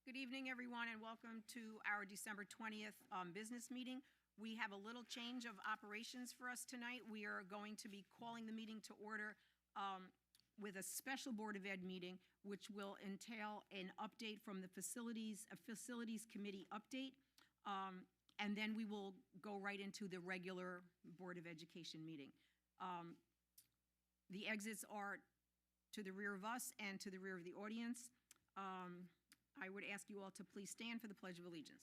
Good evening, everyone, and welcome to our December 20th business meeting. We have a little change of operations for us tonight. We are going to be calling the meeting to order with a special Board of Ed meeting, which will entail an update from the facilities committee update, and then we will go right into the regular Board of Education meeting. The exits are to the rear of us and to the rear of the audience. I would ask you all to please stand for the Pledge of Allegiance.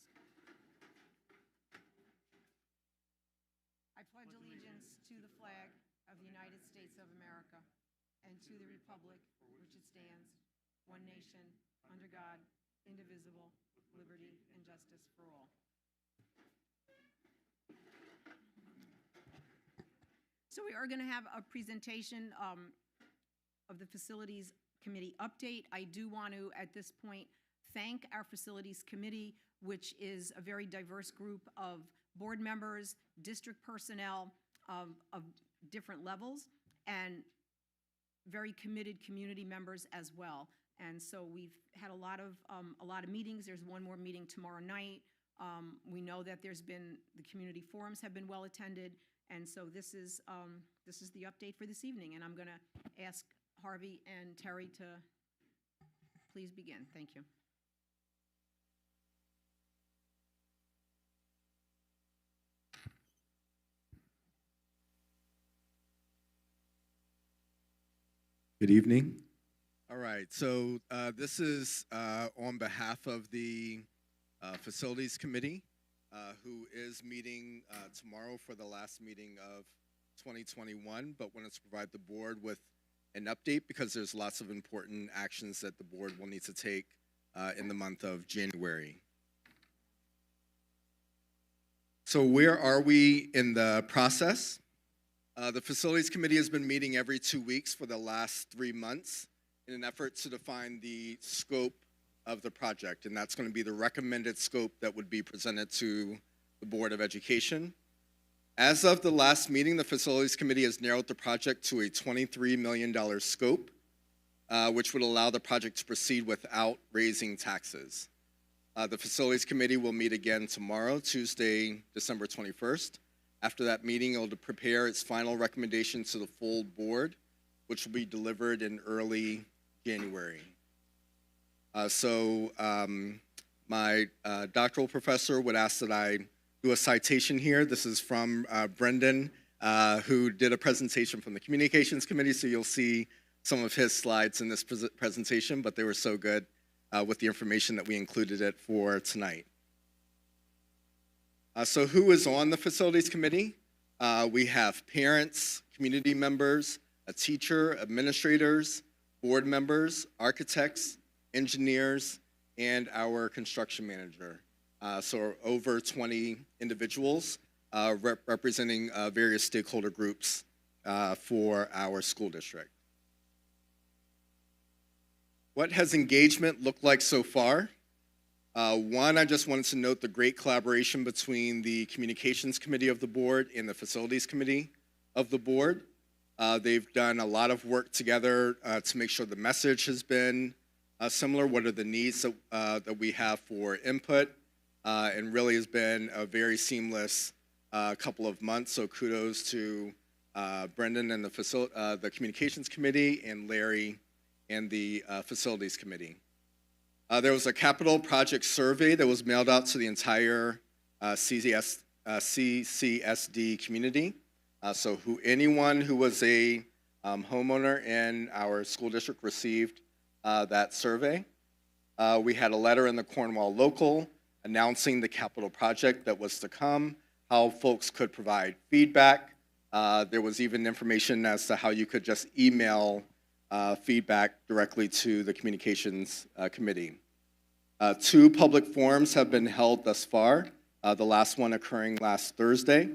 I pledge allegiance to the flag of the United States of America and to the republic for which it stands, one nation, under God, indivisible, with liberty and justice for all. So we are going to have a presentation of the Facilities Committee update. I do want to, at this point, thank our Facilities Committee, which is a very diverse group of board members, district personnel of different levels, and very committed community members as well. And so we've had a lot of meetings. There's one more meeting tomorrow night. We know that the community forums have been well attended, and so this is the update for this evening. And I'm going to ask Harvey and Terry to please begin. Thank you. Good evening. All right, so this is on behalf of the Facilities Committee, who is meeting tomorrow for the last meeting of 2021, but wanted to provide the board with an update because there's lots of important actions that the board will need to take in the month of January. So where are we in the process? The Facilities Committee has been meeting every 2 weeks for the last 3 months in an effort to define the scope of the project, and that's going to be the recommended scope that would be presented to the Board of Education. As of the last meeting, the Facilities Committee has narrowed the project to a $23 million scope, which would allow the project to proceed without raising taxes. The Facilities Committee will meet again tomorrow, Tuesday, December 21st. After that meeting, it will prepare its final recommendation to the full board, which will be delivered in early January. My doctoral professor would ask that I do a citation here. This is from Brendan, who did a presentation from the Communications Committee, so you'll see some of his slides in this presentation, but they were so good with the information that we included it for tonight. So who is on the Facilities Committee? We have parents, community members, a teacher, administrators, board members, architects, engineers, and our construction manager. So over 20 individuals representing various stakeholder groups for our school district. What has engagement looked like so far? One, I just wanted to note the great collaboration between the Communications Committee of the board and the Facilities Committee of the board. They've done a lot of work together to make sure the message has been similar. What are the needs that we have for input? And really has been a very seamless couple of months. So kudos to Brendan and the Communications Committee, and Larry and the Facilities Committee. There was a capital project survey that was mailed out to the entire CCSD community. So anyone who was a homeowner in our school district received that survey. We had a letter in the Cornwall Local announcing the capital project that was to come, how folks could provide feedback. There was even information as to how you could just email feedback directly to the Communications Committee. 2 public forums have been held thus far, the last one occurring last Thursday.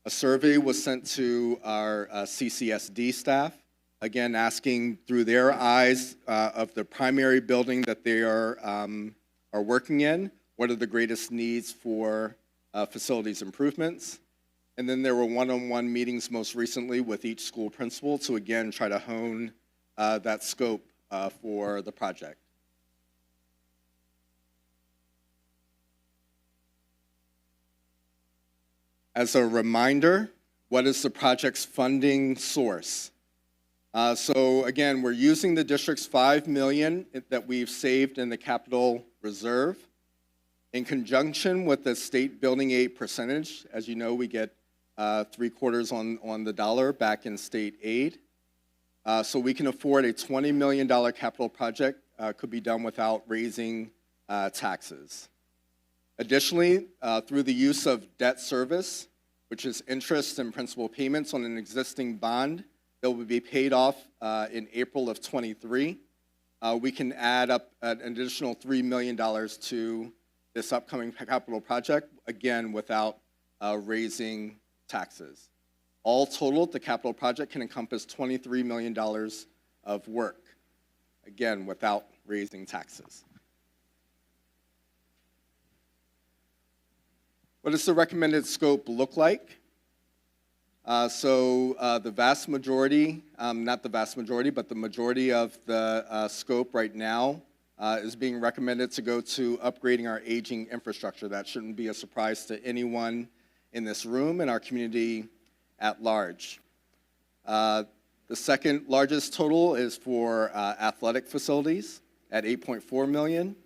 A survey was sent to our CCSD staff, again asking through their eyes of the primary building that they are working in, what are the greatest needs for facilities improvements. And then there were one-on-one meetings most recently with each school principal to again try to hone that scope for the project. As a reminder, what is the project's funding source? So again, we're using the district's $5 million that we've saved in the capital reserve in conjunction with the state building aid percentage. As you know, we get 3/4 on the dollar back in state aid. So we can afford a $20 million capital project, could be done without raising taxes. Additionally, through the use of debt service, which is interest and principal payments on an existing bond that will be paid off in April of '23, we can add up an additional $3 million to this upcoming capital project, again, without raising taxes. All totaled, the capital project can encompass $23 million of work, again, without raising taxes. What does the recommended scope look like? The vast majority, not the vast majority, but the majority of the scope right now is being recommended to go to upgrading our aging infrastructure. That shouldn't be a surprise to anyone in this room and our community at large. The second largest total is for athletic facilities at $8.4 million,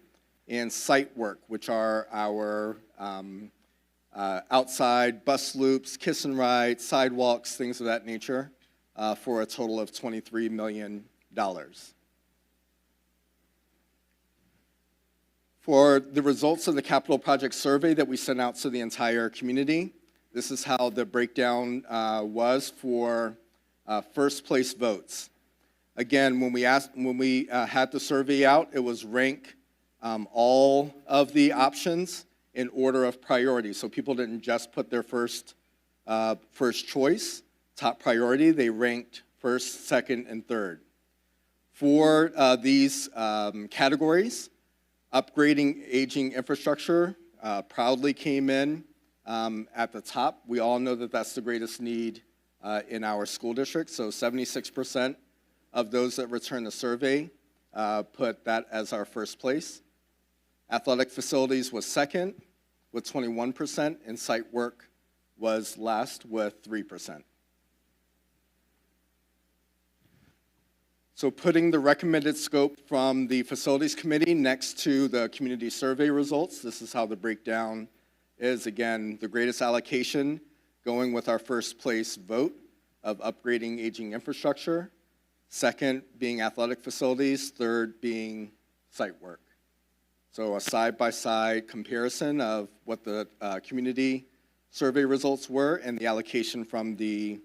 and site work, which are our outside bus loops, kiss and ride, sidewalks, things of that nature, for a total of $23 million. For the results of the capital project survey that we sent out to the entire community, this is how the breakdown was for first place votes. Again, when we had the survey out, it was rank all of the options in order of priority. So people didn't just put their first choice, top priority. They ranked first, second, and third. For these categories, upgrading aging infrastructure proudly came in at the top. We all know that that's the greatest need in our school district. So 76% of those that returned the survey put that as our first place. Athletic facilities was second with 21%, and site work was last with 3%. So putting the recommended scope from the facilities committee next to the community survey results, this is how the breakdown is. Again, the greatest allocation going with our first place vote of upgrading aging infrastructure, second being athletic facilities, third being site work. So a side-by-side comparison of what the community survey results were and the allocation from the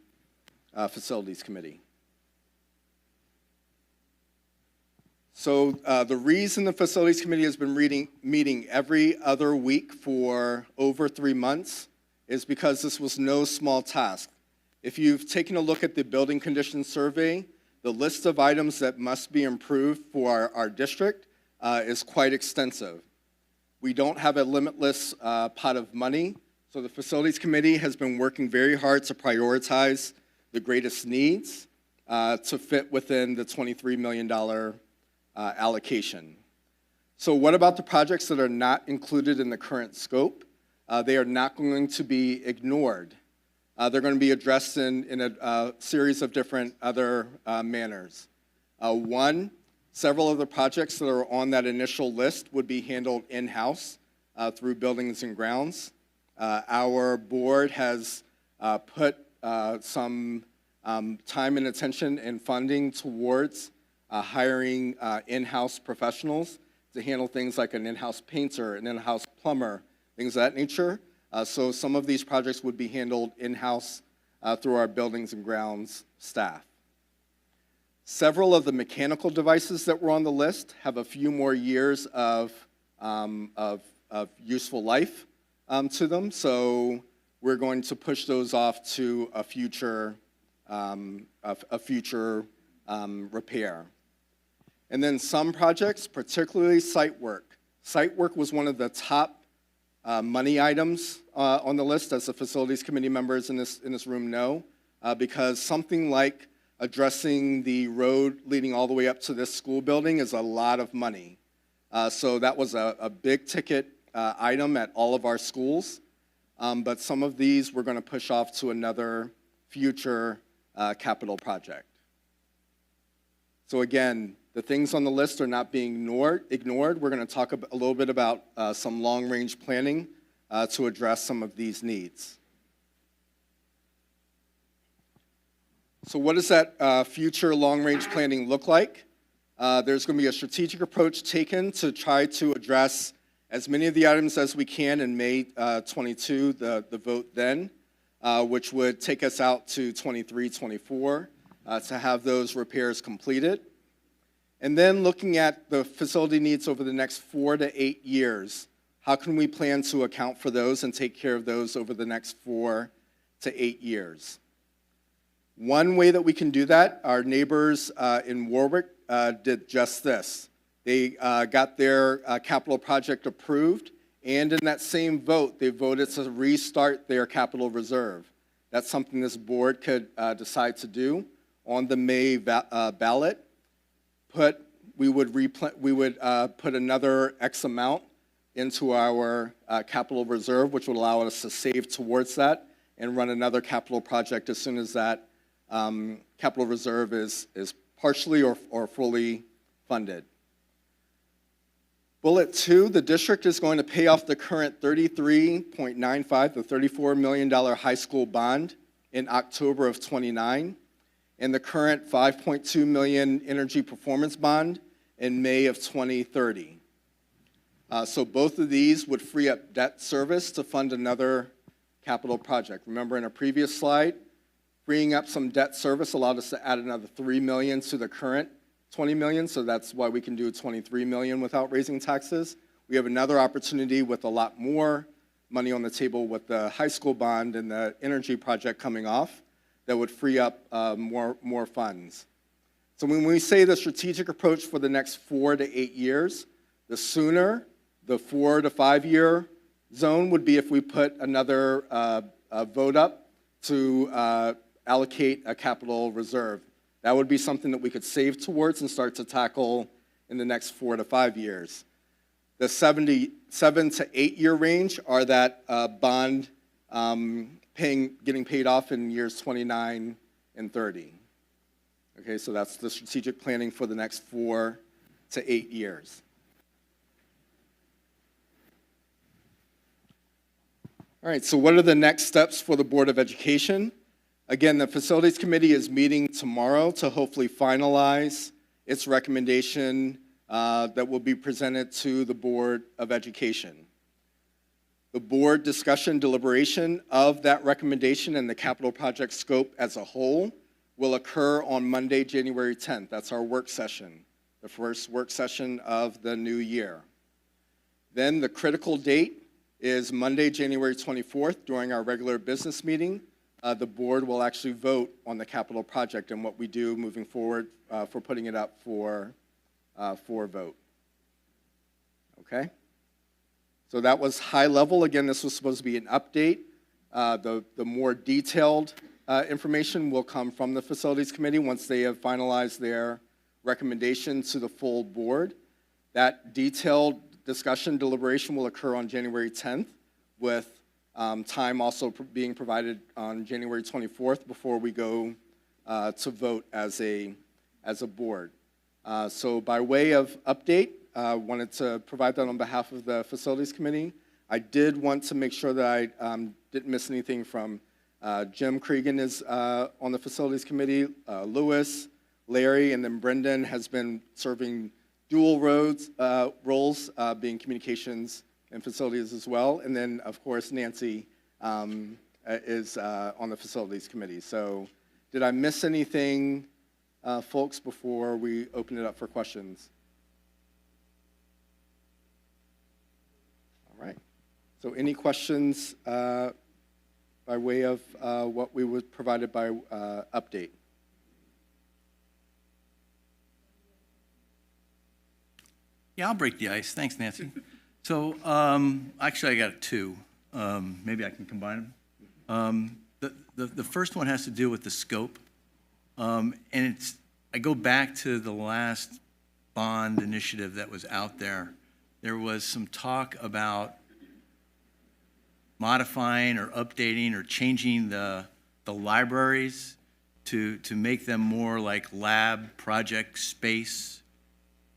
facilities committee. So the reason the facilities committee has been meeting every other week for over 3 months is because this was no small task. If you've taken a look at the building conditions survey, the list of items that must be improved for our district is quite extensive. We don't have a limitless pot of money, so the facilities committee has been working very hard to prioritize the greatest needs to fit within the $23 million allocation. So what about the projects that are not included in the current scope? They are not going to be ignored. They're going to be addressed in a series of different other manners. One, several of the projects that are on that initial list would be handled in-house through Buildings and Grounds. Our board has put some time and attention and funding towards hiring in-house professionals to handle things like an in-house painter, an in-house plumber, things of that nature. So some of these projects would be handled in-house through our Buildings and Grounds staff. Several of the mechanical devices that were on the list have a few more years of useful life to them, so we're going to push those off to a future repair. And then some projects, particularly site work. Site work was one of the top money items on the list, as the facilities committee members in this room know, because something like addressing the road leading all the way up to this school building is a lot of money. So that was a big ticket item at all of our schools. but some of these we're going to push off to another future capital project. So again, the things on the list are not being ignored. We're going to talk a little bit about some long-range planning to address some of these needs. So what does that future long-range planning look like? There's going to be a strategic approach taken to try to address as many of the items as we can in May 22, the vote then, which would take us out to 23, 24 to have those repairs completed. And then looking at the facility needs over the next 4 to 8 years, how can we plan to account for those and take care of those over the next 4 to 8 years? One way that we can do that, our neighbors in Warwick did just this. They got their capital project approved, and in that same vote, they voted to restart their capital reserve. That's something this board could decide to do on the May ballot. We would put another X amount into our capital reserve, which would allow us to save towards that and run another capital project as soon as that capital reserve is partially or fully funded. Bullet 2, the district is going to pay off the current $33.95 to $34 million high school bond in October of 29, and the current $5.2 million energy performance bond in May of 2030. So both of these would free up debt service to fund another capital project. Remember in a previous slide, freeing up some debt service allowed us to add another $3 million to the current $20 million, so that's why we can do $23 million without raising taxes. We have another opportunity with a lot more money on the table with the high school bond and the energy project coming off that would free up more funds. So when we say the strategic approach for the next 4 to 8 years, the sooner the 4 to 5 year zone would be if we put another vote up to allocate a capital reserve. That would be something that we could save towards and start to tackle in the next 4 to 5 years. The 7 to 8 year range are that bond getting paid off in years 29 and 30. Okay, so that's the strategic planning for the next 4 to 8 years. All right, so what are the next steps for the Board of Education? Again, the Facilities Committee is meeting tomorrow to hopefully finalize its recommendation that will be presented to the Board of Education. The board discussion deliberation of that recommendation and the capital project scope as a whole will occur on Monday, January 10th. That's our work session, the first work session of the new year. Then the critical date is Monday, January 24th during our regular business meeting. The board will actually vote on the capital project and what we do moving forward for putting it up for vote. Okay? So that was high level. Again, this was supposed to be an update. The more detailed information will come from the Facilities Committee once they have finalized their recommendation to the full board. That detailed discussion deliberation will occur on January 10th with time also being provided on January 24th before we go to vote as a board. So by way of update, I wanted to provide that on behalf of the Facilities Committee. I did want to make sure that I didn't miss anything from Jim Cregan is on the Facilities Committee, Lewis, Larry, and then Brendan has been serving dual roles, being communications and facilities as well. And then, of course, Nancy is on the Facilities Committee. So did I miss anything, folks, before we open it up for questions? All right. So any questions by way of what we was provided by update? Yeah, I'll break the ice. Thanks, Nancy. So actually, I got two. Maybe I can combine them. The first one has to do with the scope. And I go back to the last bond initiative that was out there. There was some talk about modifying or updating or changing the libraries to make them more like lab project space.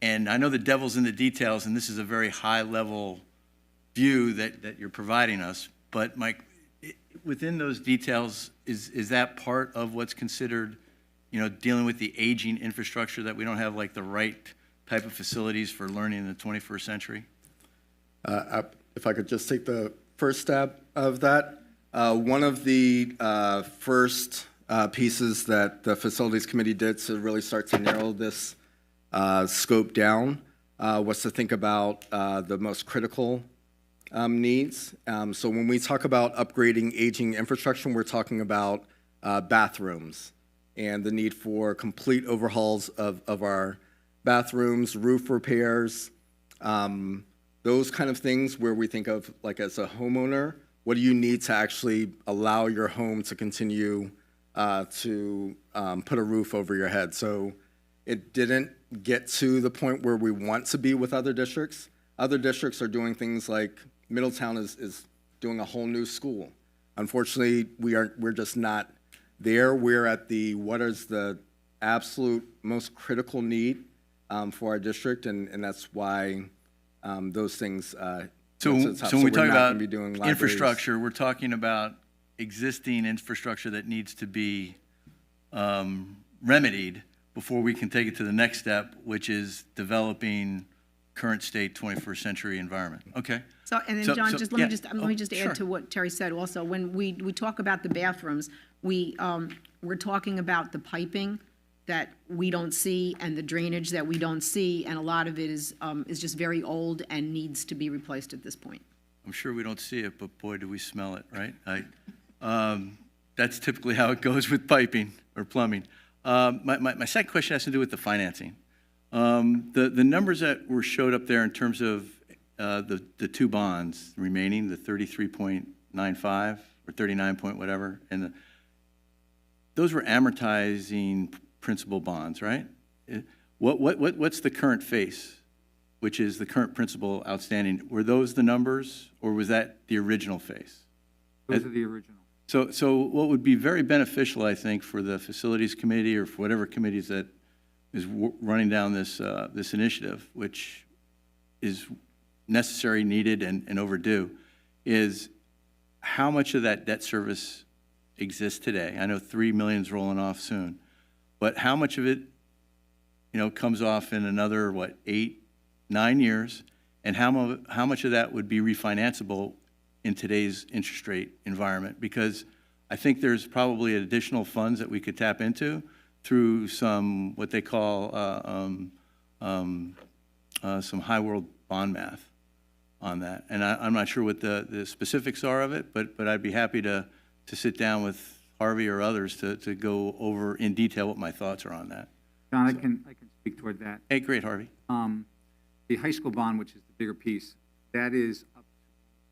And I know the devil's in the details, and this is a very high-level view that you're providing us, but Mike, within those details, is that part of what's considered, dealing with the aging infrastructure, that we don't have like the right type of facilities for learning in the 21st century? If I could just take the first stab of that, one of the first pieces that the Facilities Committee did to really start to narrow this scope down was to think about the most critical needs. So when we talk about upgrading aging infrastructure, we're talking about bathrooms and the need for complete overhauls of our bathrooms, roof repairs, those kind of things where we think of, like, as a homeowner, what do you need to actually allow your home to continue to put a roof over your head? So it didn't get to the point where we want to be with other districts. Other districts are doing things like Middletown is doing a whole new school. Unfortunately, we're just not there. We're at what is the absolute most critical need for our district, and that's why those things. So when we talk about infrastructure, infrastructure, we're talking about existing infrastructure that needs to be remedied before we can take it to the next step, which is developing current state 21st century environment. Okay. So, and then John, let me just sure. add to what Terry said also. When we talk about the bathrooms, we're talking about the piping that we don't see and the drainage that we don't see, and a lot of it is just very old and needs to be replaced at this point. I'm sure we don't see it, but boy, do we smell it, right? That's typically how it goes with piping or plumbing. My second question has to do with the financing. The numbers that were showed up there in terms of the two bonds remaining, the 33.95 or 39 point whatever, and those were amortizing principal bonds, right? What's the current face, which is the current principal outstanding? Were those the numbers, or was that the original face? Those are the original. So what would be very beneficial, I think, for the Facilities Committee or for whatever committees that is running down this initiative, which is necessary, needed, and overdue, is how much of that debt service exists today? I know $3 million is rolling off soon, but how much of it, comes off in another 8, 9 years, and how much of that would be refinanceable in today's interest rate environment? Because I think there's probably additional funds that we could tap into through some, what they call some high world bond math on that. And I'm not sure what the specifics are of it, but I'd be happy to sit down with Harvey or others to go over in detail what my thoughts are on that. John, I can speak toward that. Hey, great, Harvey. The high school bond, which is the bigger piece, that is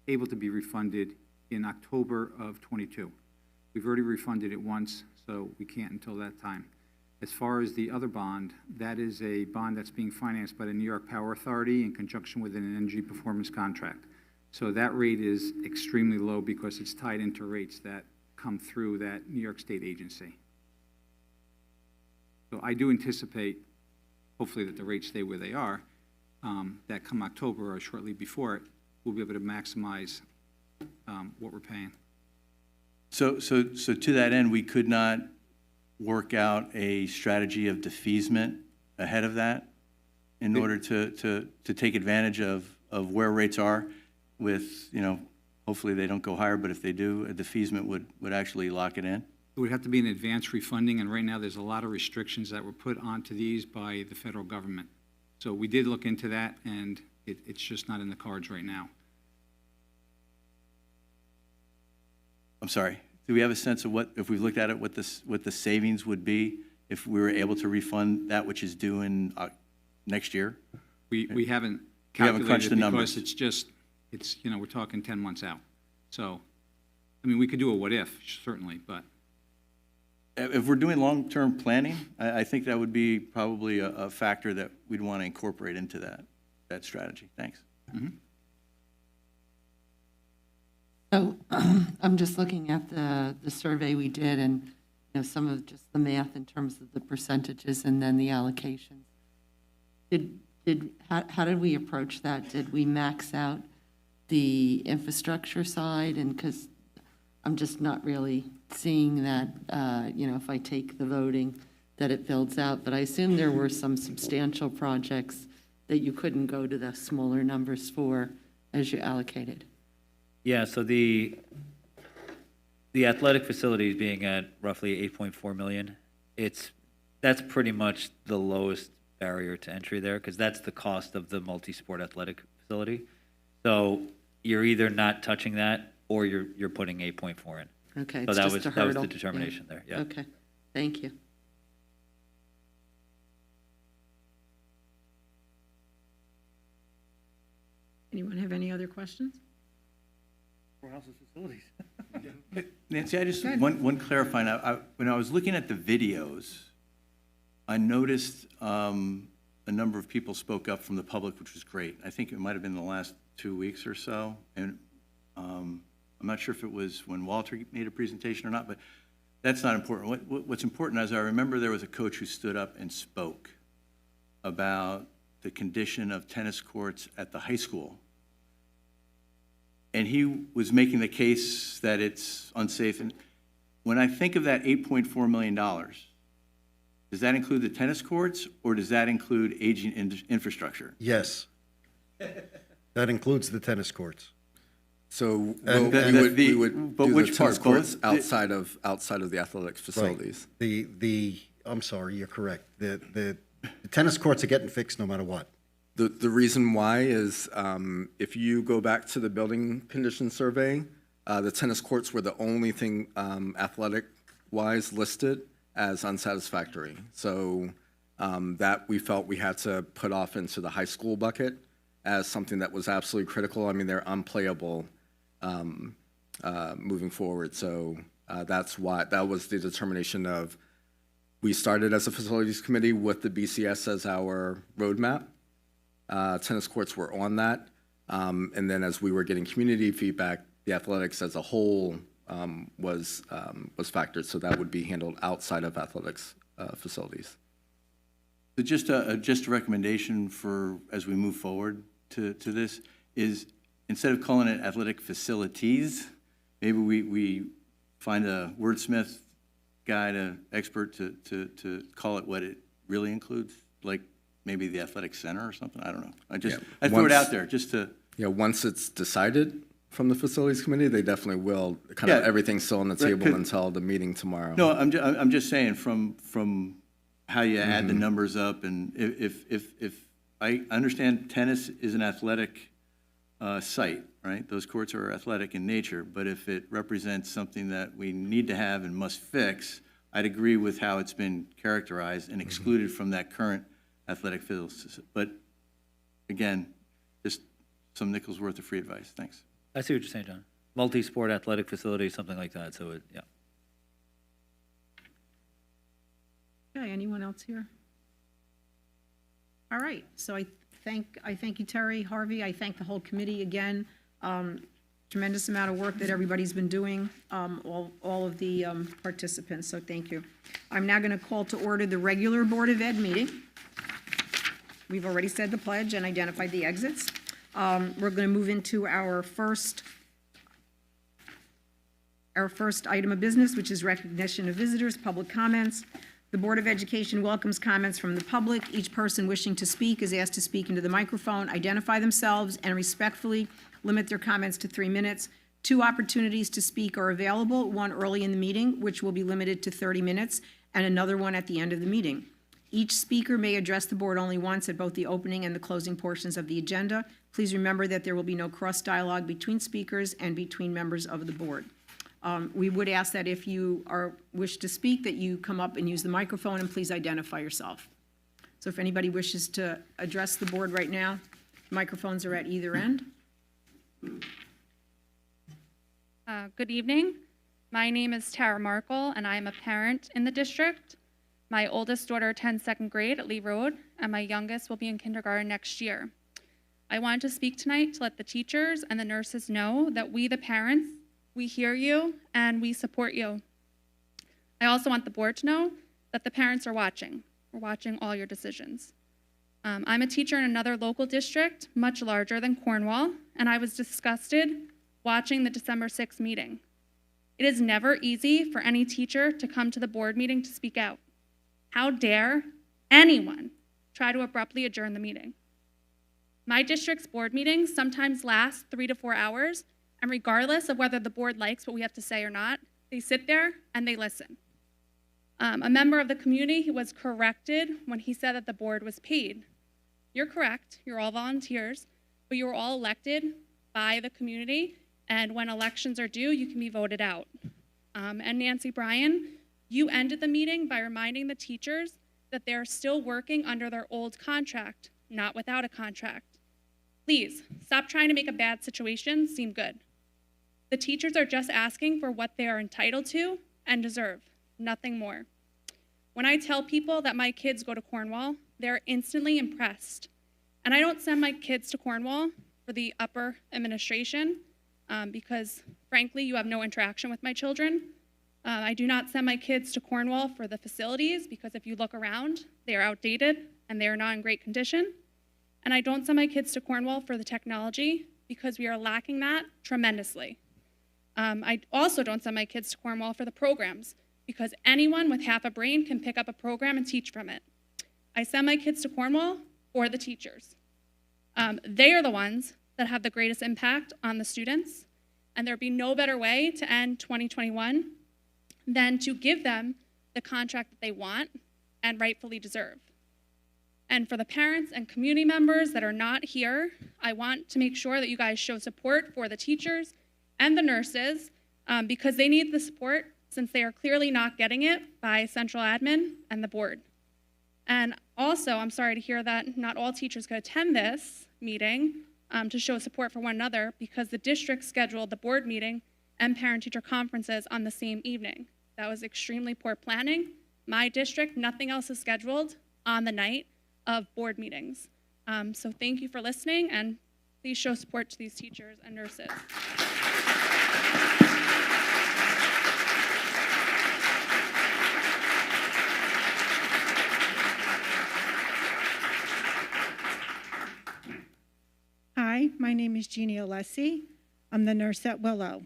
able to be refunded in October of '22. We've already refunded it once, so we can't until that time. As far as the other bond, that is a bond that's being financed by the New York Power Authority in conjunction with an energy performance contract. So that rate is extremely low because it's tied into rates that come through that New York State agency. So I do anticipate, hopefully, that the rates stay where they are, that come October or shortly before it, we'll be able to maximize what we're paying. So to that end, we could not work out a strategy of defeasement ahead of that in order to take advantage of where rates are with, hopefully they don't go higher, but if they do, a defeasement would actually lock it in? It would have to be an advance refunding, and right now there's a lot of restrictions that were put onto these by the federal government. So we did look into that, and it's just not in the cards right now. I'm sorry. Do we have a sense of if we've looked at it, what the savings would be if we were able to refund that which is due in next year? We haven't calculated crunched the numbers. because it's we're talking 10 months out. So, I mean, we could do a what if, certainly, but. If we're doing long-term planning, I think that would be probably a factor that we'd want to incorporate into that strategy. Thanks. Mm-hmm. So I'm just looking at the survey we did and, some of just the math in terms of the percentages and then the allocations. How did we approach that? Did we max out the infrastructure side? And because I'm just not really seeing that, if I take the voting, that it builds out. But I assume there were some substantial projects that you couldn't go to the smaller numbers for as you allocated. Yeah, so the athletic facilities being at roughly 8.4 million, that's pretty much the lowest barrier to entry there, because that's the cost of the multi-sport athletic facility. So you're either not touching that or you're putting 8.4 in. Okay, So it's just a that was hurdle. the determination there, yeah. Okay, thank you. Anyone have any other questions? Courthouses, facilities. Nancy, I just, one clarifying, when I was looking at the videos, I noticed a number of people spoke up from the public, which was great. I think it might have been the last 2 weeks or so, and I'm not sure if it was when Walter made a presentation or not, but that's not important. What's important is I remember there was a coach who stood up and spoke about the condition of tennis courts at the high school. And he was making the case that it's unsafe. And when I think of that $8.4 million, does that include the tennis courts or does that include aging infrastructure? Yes. That includes the tennis courts. So And we would but do which the tennis part, courts both? outside of the athletics facilities. The I'm sorry, you're correct. The tennis courts are getting fixed no matter what. The reason why is if you go back to the building condition survey, the tennis courts were the only thing athletic-wise listed as unsatisfactory. So that we felt we had to put off into the high school bucket as something that was absolutely critical. I mean, they're unplayable moving forward. So that's why that was the determination of, we started as a facilities committee with the BCS as our roadmap. Tennis courts were on that. And then as we were getting community feedback, the athletics as a whole was factored. So that would be handled outside of athletics facilities. So just a recommendation for, as we move forward to this, is instead of calling it athletic facilities, maybe we find a wordsmith guide, an expert to call it what it really includes, like maybe the athletic center or something. I don't know. I threw it out there just to. Yeah, once it's decided from the facilities committee, they definitely will. Kind of everything's still on the table until the meeting tomorrow. No, I'm just saying from how you add the numbers up, and if I understand tennis is an athletic site, right? Those courts are athletic in nature, but if it represents something that we need to have and must fix, I'd agree with how it's been characterized and excluded from that current athletic fields. But again, just some nickels worth of free advice. Thanks. I see what you're saying, John. Multi-sport athletic facility, something like that, so yeah. Okay, anyone else here? All right, so I thank you, Terry, Harvey. I thank the whole committee again. Tremendous amount of work that everybody's been doing, all of the participants, so thank you. I'm now going to call to order the regular Board of Ed meeting. We've already said the pledge and identified the exits. We're going to move into our first item of business, which is recognition of visitors, public comments. The Board of Education welcomes comments from the public. Each person wishing to speak is asked to speak into the microphone, identify themselves, and respectfully limit their comments to 3 minutes. 2 opportunities to speak are available, one early in the meeting, which will be limited to 30 minutes, and another one at the end of the meeting. Each speaker may address the board only once at both the opening and the closing portions of the agenda. Please remember that there will be no cross-dialogue between speakers and between members of the board. We would ask that if you wish to speak, that you come up and use the microphone, and please identify yourself. So if anybody wishes to address the board right now, microphones are at either end. Good evening. My name is Tara Markle, and I am a parent in the district. My oldest daughter attends 2nd grade at Lee Road, and my youngest will be in kindergarten next year. I wanted to speak tonight to let the teachers and the nurses know that we, the parents, we hear you and we support you. I also want the board to know that the parents are watching. We're watching all your decisions. I'm a teacher in another local district, much larger than Cornwall, and I was disgusted watching the December 6th meeting. It is never easy for any teacher to come to the board meeting to speak out. How dare anyone try to abruptly adjourn the meeting? My district's board meetings sometimes last 3 to 4 hours, and regardless of whether the board likes what we have to say or not, they sit there and they listen. A member of the community was corrected when he said that the board was paid. You're correct, you're all volunteers, but you were all elected by the community, and when elections are due, you can be voted out. And Nancy Bryan, you ended the meeting by reminding the teachers that they're still working under their old contract, not without a contract. Please, stop trying to make a bad situation seem good. The teachers are just asking for what they are entitled to and deserve, nothing more. When I tell people that my kids go to Cornwall, they're instantly impressed. And I don't send my kids to Cornwall for the upper administration because, frankly, you have no interaction with my children. I do not send my kids to Cornwall for the facilities because if you look around, they are outdated and they are not in great condition. And I don't send my kids to Cornwall for the technology because we are lacking that tremendously. I also don't send my kids to Cornwall for the programs because anyone with half a brain can pick up a program and teach from it. I send my kids to Cornwall for the teachers. They are the ones that have the greatest impact on the students, and there'd be no better way to end 2021 than to give them the contract that they want and rightfully deserve. And for the parents and community members that are not here, I want to make sure that you guys show support for the teachers and the nurses because they need the support since they are clearly not getting it by central admin and the board. And also, I'm sorry to hear that not all teachers could attend this meeting to show support for one another because the district scheduled the board meeting and parent-teacher conferences on the same evening. That was extremely poor planning. My district, nothing else is scheduled on the night of board meetings. So thank you for listening, and please show support to these teachers and nurses. Hi, my name is Jeannie Alessi. I'm the nurse at Willow.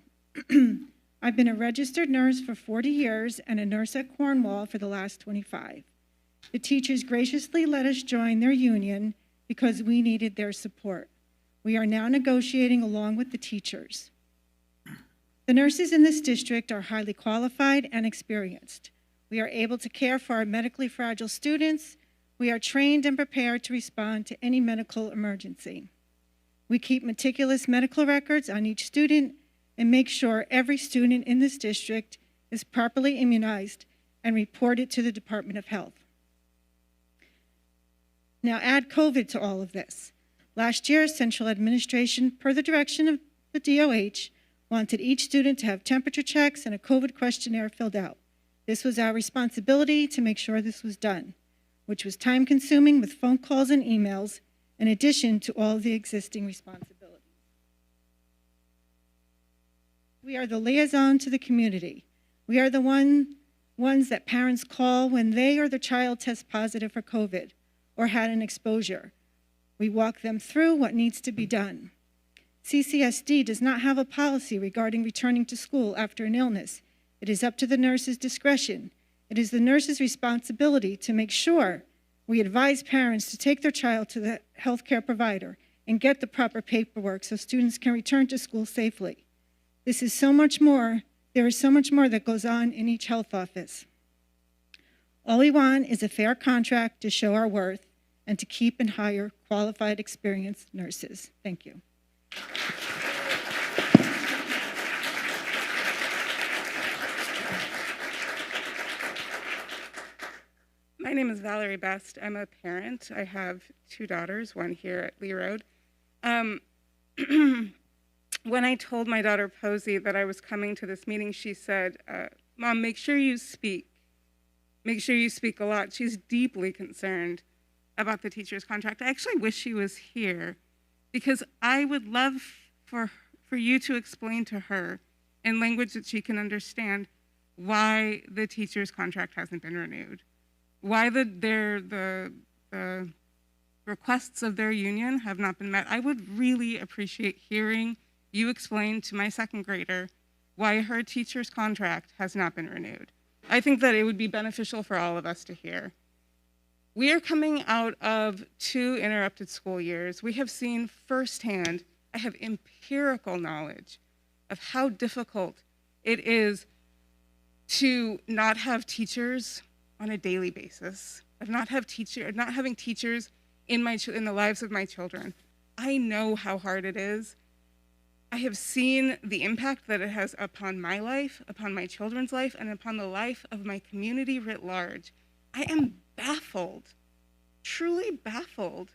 I've been a registered nurse for 40 years and a nurse at Cornwall for the last 25. The teachers graciously let us join their union because we needed their support. We are now negotiating along with the teachers. The nurses in this district are highly qualified and experienced. We are able to care for our medically fragile students. We are trained and prepared to respond to any medical emergency. We keep meticulous medical records on each student and make sure every student in this district is properly immunized and reported to the Department of Health. Now add COVID to all of this. Last year, central administration, per the direction of the DOH, wanted each student to have temperature checks and a COVID questionnaire filled out. This was our responsibility to make sure this was done, which was time-consuming with phone calls and emails, in addition to all the existing responsibilities. We are the liaison to the community. We are the ones that parents call when they or their child test positive for COVID or had an exposure. We walk them through what needs to be done. CCSD does not have a policy regarding returning to school after an illness. It is up to the nurse's discretion. It is the nurse's responsibility to make sure we advise parents to take their child to the healthcare provider and get the proper paperwork so students can return to school safely. This is so much more. There is so much more that goes on in each health office. All we want is a fair contract to show our worth and to keep and hire qualified, experienced nurses. Thank you. My name is Valerie Best. I'm a parent. I have 2 daughters, one here at Lee Road. When I told my daughter Posey that I was coming to this meeting, she said, Mom, make sure you speak. Make sure you speak a lot. She's deeply concerned about the teacher's contract. I actually wish she was here because I would love for you to explain to her in language that she can understand why the teacher's contract hasn't been renewed, why the requests of their union have not been met. I would really appreciate hearing you explain to my second grader why her teacher's contract has not been renewed. I think that it would be beneficial for all of us to hear. We are coming out of 2 interrupted school years. We have seen firsthand, I have empirical knowledge of how difficult it is to not have teachers on a daily basis, of not having teachers in the lives of my children. I know how hard it is. I have seen the impact that it has upon my life, upon my children's life, and upon the life of my community writ large. I am baffled, truly baffled,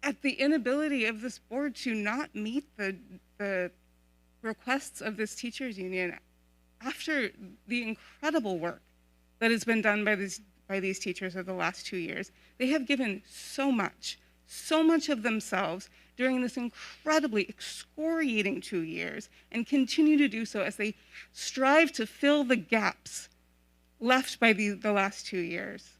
at the inability of this board to not meet the requests of this teachers union after the incredible work that has been done by these teachers over the last 2 years. They have given so much of themselves during this incredibly excoriating 2 years, and continue to do so as they strive to fill the gaps left by the last 2 years.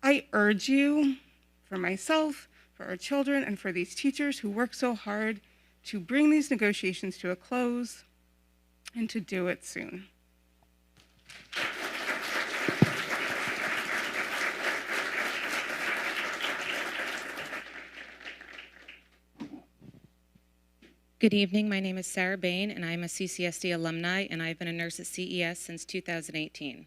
I urge you, for myself, for our children, and for these teachers who work so hard, to bring these negotiations to a close and to do it soon. Good evening. My name is Sarah Bain, and I'm a CCSD alumni, and I've been a nurse at CES since 2018.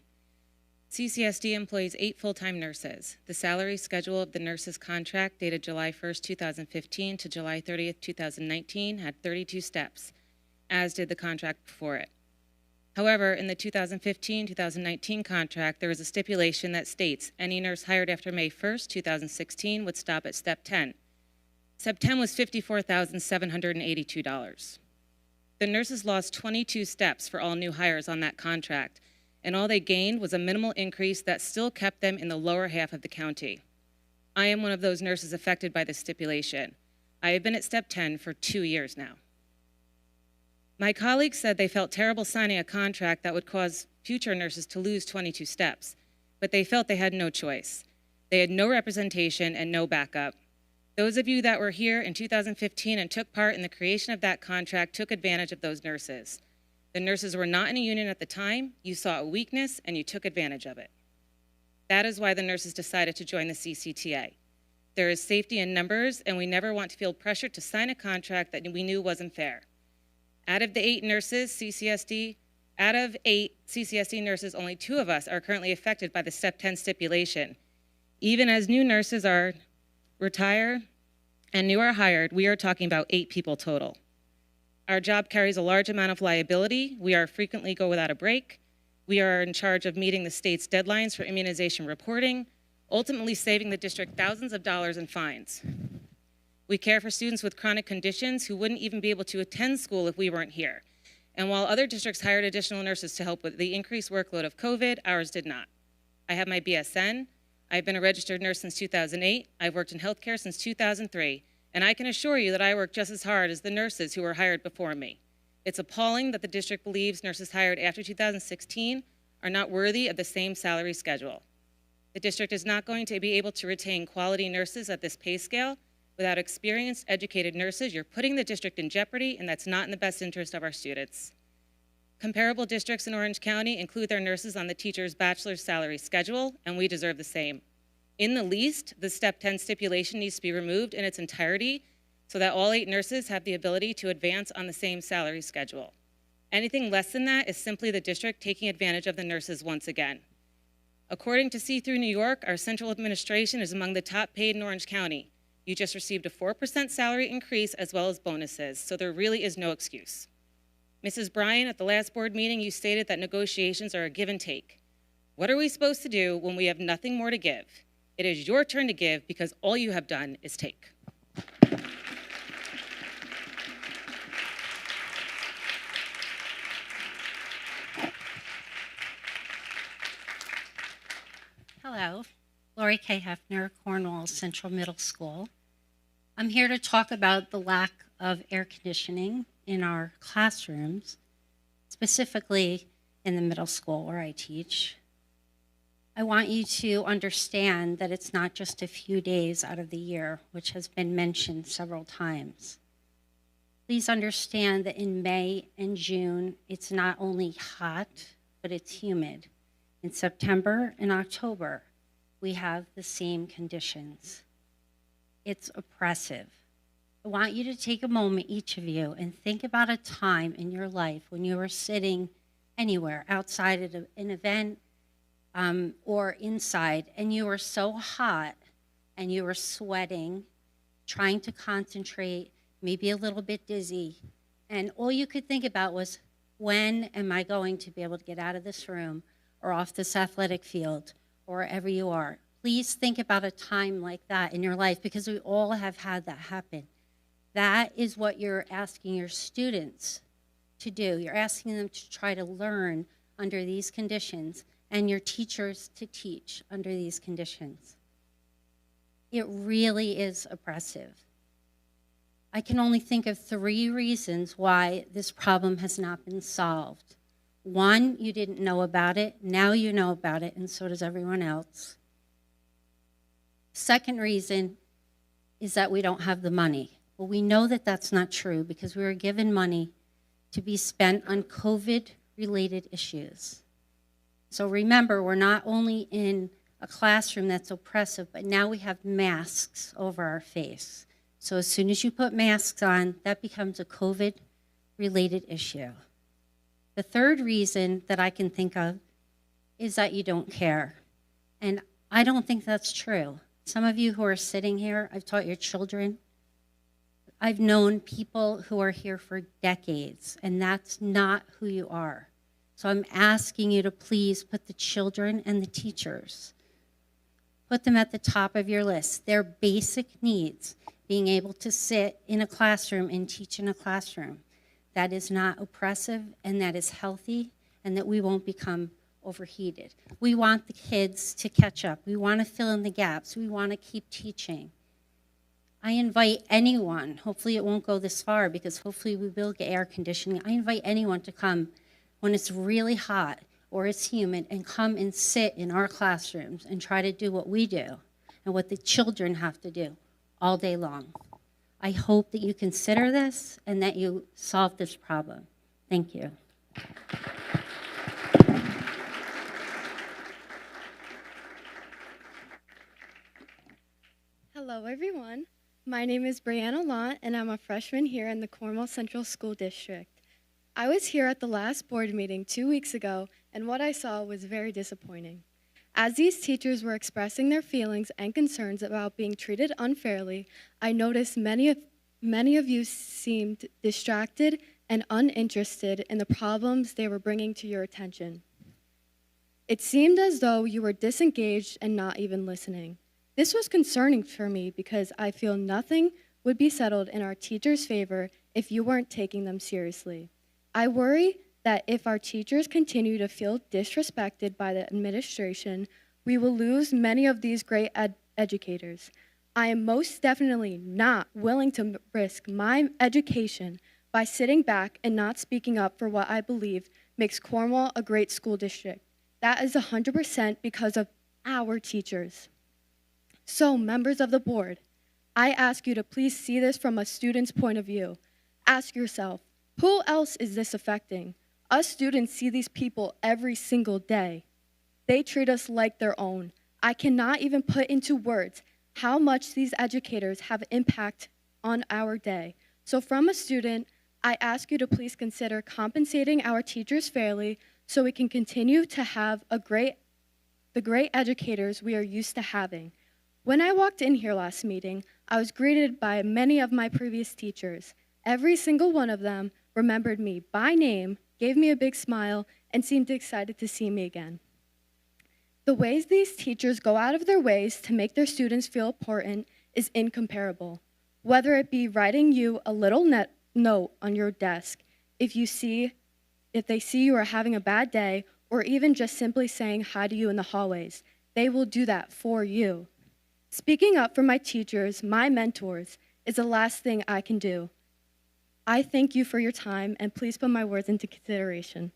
CCSD employs 8 full-time nurses. The salary schedule of the nurses' contract dated July 1st, 2015 to July 30th, 2019 had 32 steps, as did the contract before it. However, in the 2015-2019 contract, there is a stipulation that states any nurse hired after May 1st, 2016 would stop at step 10. Step 10 was $54,782. The nurses lost 22 steps for all new hires on that contract, and all they gained was a minimal increase that still kept them in the lower half of the county. I am one of those nurses affected by this stipulation. I have been at step 10 for 2 years now. My colleagues said they felt terrible signing a contract that would cause future nurses to lose 22 steps, but they felt they had no choice. They had no representation and no backup. Those of you that were here in 2015 and took part in the creation of that contract took advantage of those nurses. The nurses were not in a union at the time. You saw a weakness and you took advantage of it. That is why the nurses decided to join the CCTA. There is safety in numbers, and we never want to feel pressured to sign a contract that we knew wasn't fair. Out of 8 CCSD nurses, only 2 of us are currently affected by the Step 10 stipulation. Even as new nurses are retire and new are hired, we are talking about 8 people total. Our job carries a large amount of liability. We are frequently go without a break. We are in charge of meeting the state's deadlines for immunization reporting, ultimately saving the district thousands of dollars in fines. We care for students with chronic conditions who wouldn't even be able to attend school if we weren't here. And while other districts hired additional nurses to help with the increased workload of COVID, ours did not. I have my BSN. I've been a registered nurse since 2008. I've worked in healthcare since 2003. And I can assure you that I work just as hard as the nurses who were hired before me. It's appalling that the district believes nurses hired after 2016 are not worthy of the same salary schedule. The district is not going to be able to retain quality nurses at this pay scale. Without experienced, educated nurses, you're putting the district in jeopardy, and that's not in the best interest of our students. Comparable districts in Orange County include their nurses on the teacher's bachelor's salary schedule, and we deserve the same. In the least, the Step 10 stipulation needs to be removed in its entirety so that all 8 nurses have the ability to advance on the same salary schedule. Anything less than that is simply the district taking advantage of the nurses once again. According to See Through New York, our central administration is among the top paid in Orange County. You just received a 4% salary increase as well as bonuses, so there really is no excuse. Mrs. Bryan, at the last board meeting, you stated that negotiations are a give and take. What are we supposed to do when we have nothing more to give? It is your turn to give because all you have done is take. Hello, Lori K. Hefner, Cornwall Central Middle School. I'm here to talk about the lack of air conditioning in our classrooms, specifically in the middle school where I teach. I want you to understand that it's not just a few days out of the year, which has been mentioned several times. Please understand that in May and June, it's not only hot, but it's humid. In September and October, we have the same conditions. It's oppressive. I want you to take a moment, each of you, and think about a time in your life when you were sitting anywhere outside of an event or inside, and you were so hot and you were sweating, trying to concentrate, maybe a little bit dizzy, and all you could think about was, when am I going to be able to get out of this room or off this athletic field or wherever you are? Please think about a time like that in your life, because we all have had that happen. That is what you're asking your students to do. You're asking them to try to learn under these conditions, and your teachers to teach under these conditions. It really is oppressive. I can only think of 3 reasons why this problem has not been solved. 1, you didn't know about it. Now you know about it, and so does everyone else. Second reason is that we don't have the money. Well, we know that that's not true, because we were given money to be spent on COVID-related issues. So remember, we're not only in a classroom that's oppressive, but now we have masks over our face. So as soon as you put masks on, that becomes a COVID-related issue. The third reason that I can think of is that you don't care. And I don't think that's true. Some of you who are sitting here, I've taught your children. I've known people who are here for decades, and that's not who you are. So I'm asking you to please put the children and the teachers, put them at the top of your list. Their basic needs, being able to sit in a classroom and teach in a classroom. That is not oppressive, and that is healthy, and that we won't become overheated. We want the kids to catch up. We want to fill in the gaps. We want to keep teaching. I invite anyone, hopefully it won't go this far, because hopefully we will get air conditioning. I invite anyone to come when it's really hot or it's humid and come and sit in our classrooms and try to do what we do and what the children have to do all day long. I hope that you consider this and that you solve this problem. Thank you. Hello, everyone. My name is Brianna Law, and I'm a freshman here in the Cornwall Central School District. I was here at the last board meeting 2 weeks ago, and what I saw was very disappointing. As these teachers were expressing their feelings and concerns about being treated unfairly, I noticed many of you seemed distracted and uninterested in the problems they were bringing to your attention. It seemed as though you were disengaged and not even listening. This was concerning for me, because I feel nothing would be settled in our teachers' favor if you weren't taking them seriously. I worry that if our teachers continue to feel disrespected by the administration, we will lose many of these great educators. I am most definitely not willing to risk my education by sitting back and not speaking up for what I believe makes Cornwall a great school district. That is 100% because of our teachers. So, members of the board, I ask you to please see this from a student's point of view. Ask yourself, who else is this affecting? Us students see these people every single day. They treat us like their own. I cannot even put into words how much these educators have impact on our day. So from a student, I ask you to please consider compensating our teachers fairly so we can continue to have the great educators we are used to having. When I walked in here last meeting, I was greeted by many of my previous teachers. Every single one of them remembered me by name, gave me a big smile, and seemed excited to see me again. The ways these teachers go out of their ways to make their students feel important is incomparable. Whether it be writing you a little note on your desk if they see you are having a bad day, or even just simply saying hi to you in the hallways, they will do that for you. Speaking up for my teachers, my mentors, is the last thing I can do. I thank you for your time, and please put my words into consideration.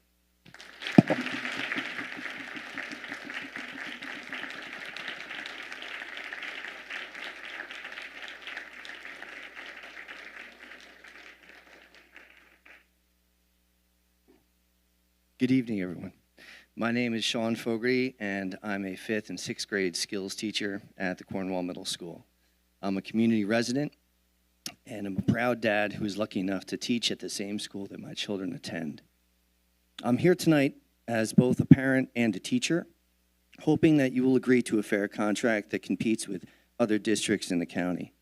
Good evening, everyone. My name is Sean Fogley, and I'm a 5th and 6th grade skills teacher at the Cornwall Middle School. I'm a community resident, and I'm a proud dad who is lucky enough to teach at the same school that my children attend. I'm here tonight as both a parent and a teacher, hoping that you will agree to a fair contract that competes with other districts in the county.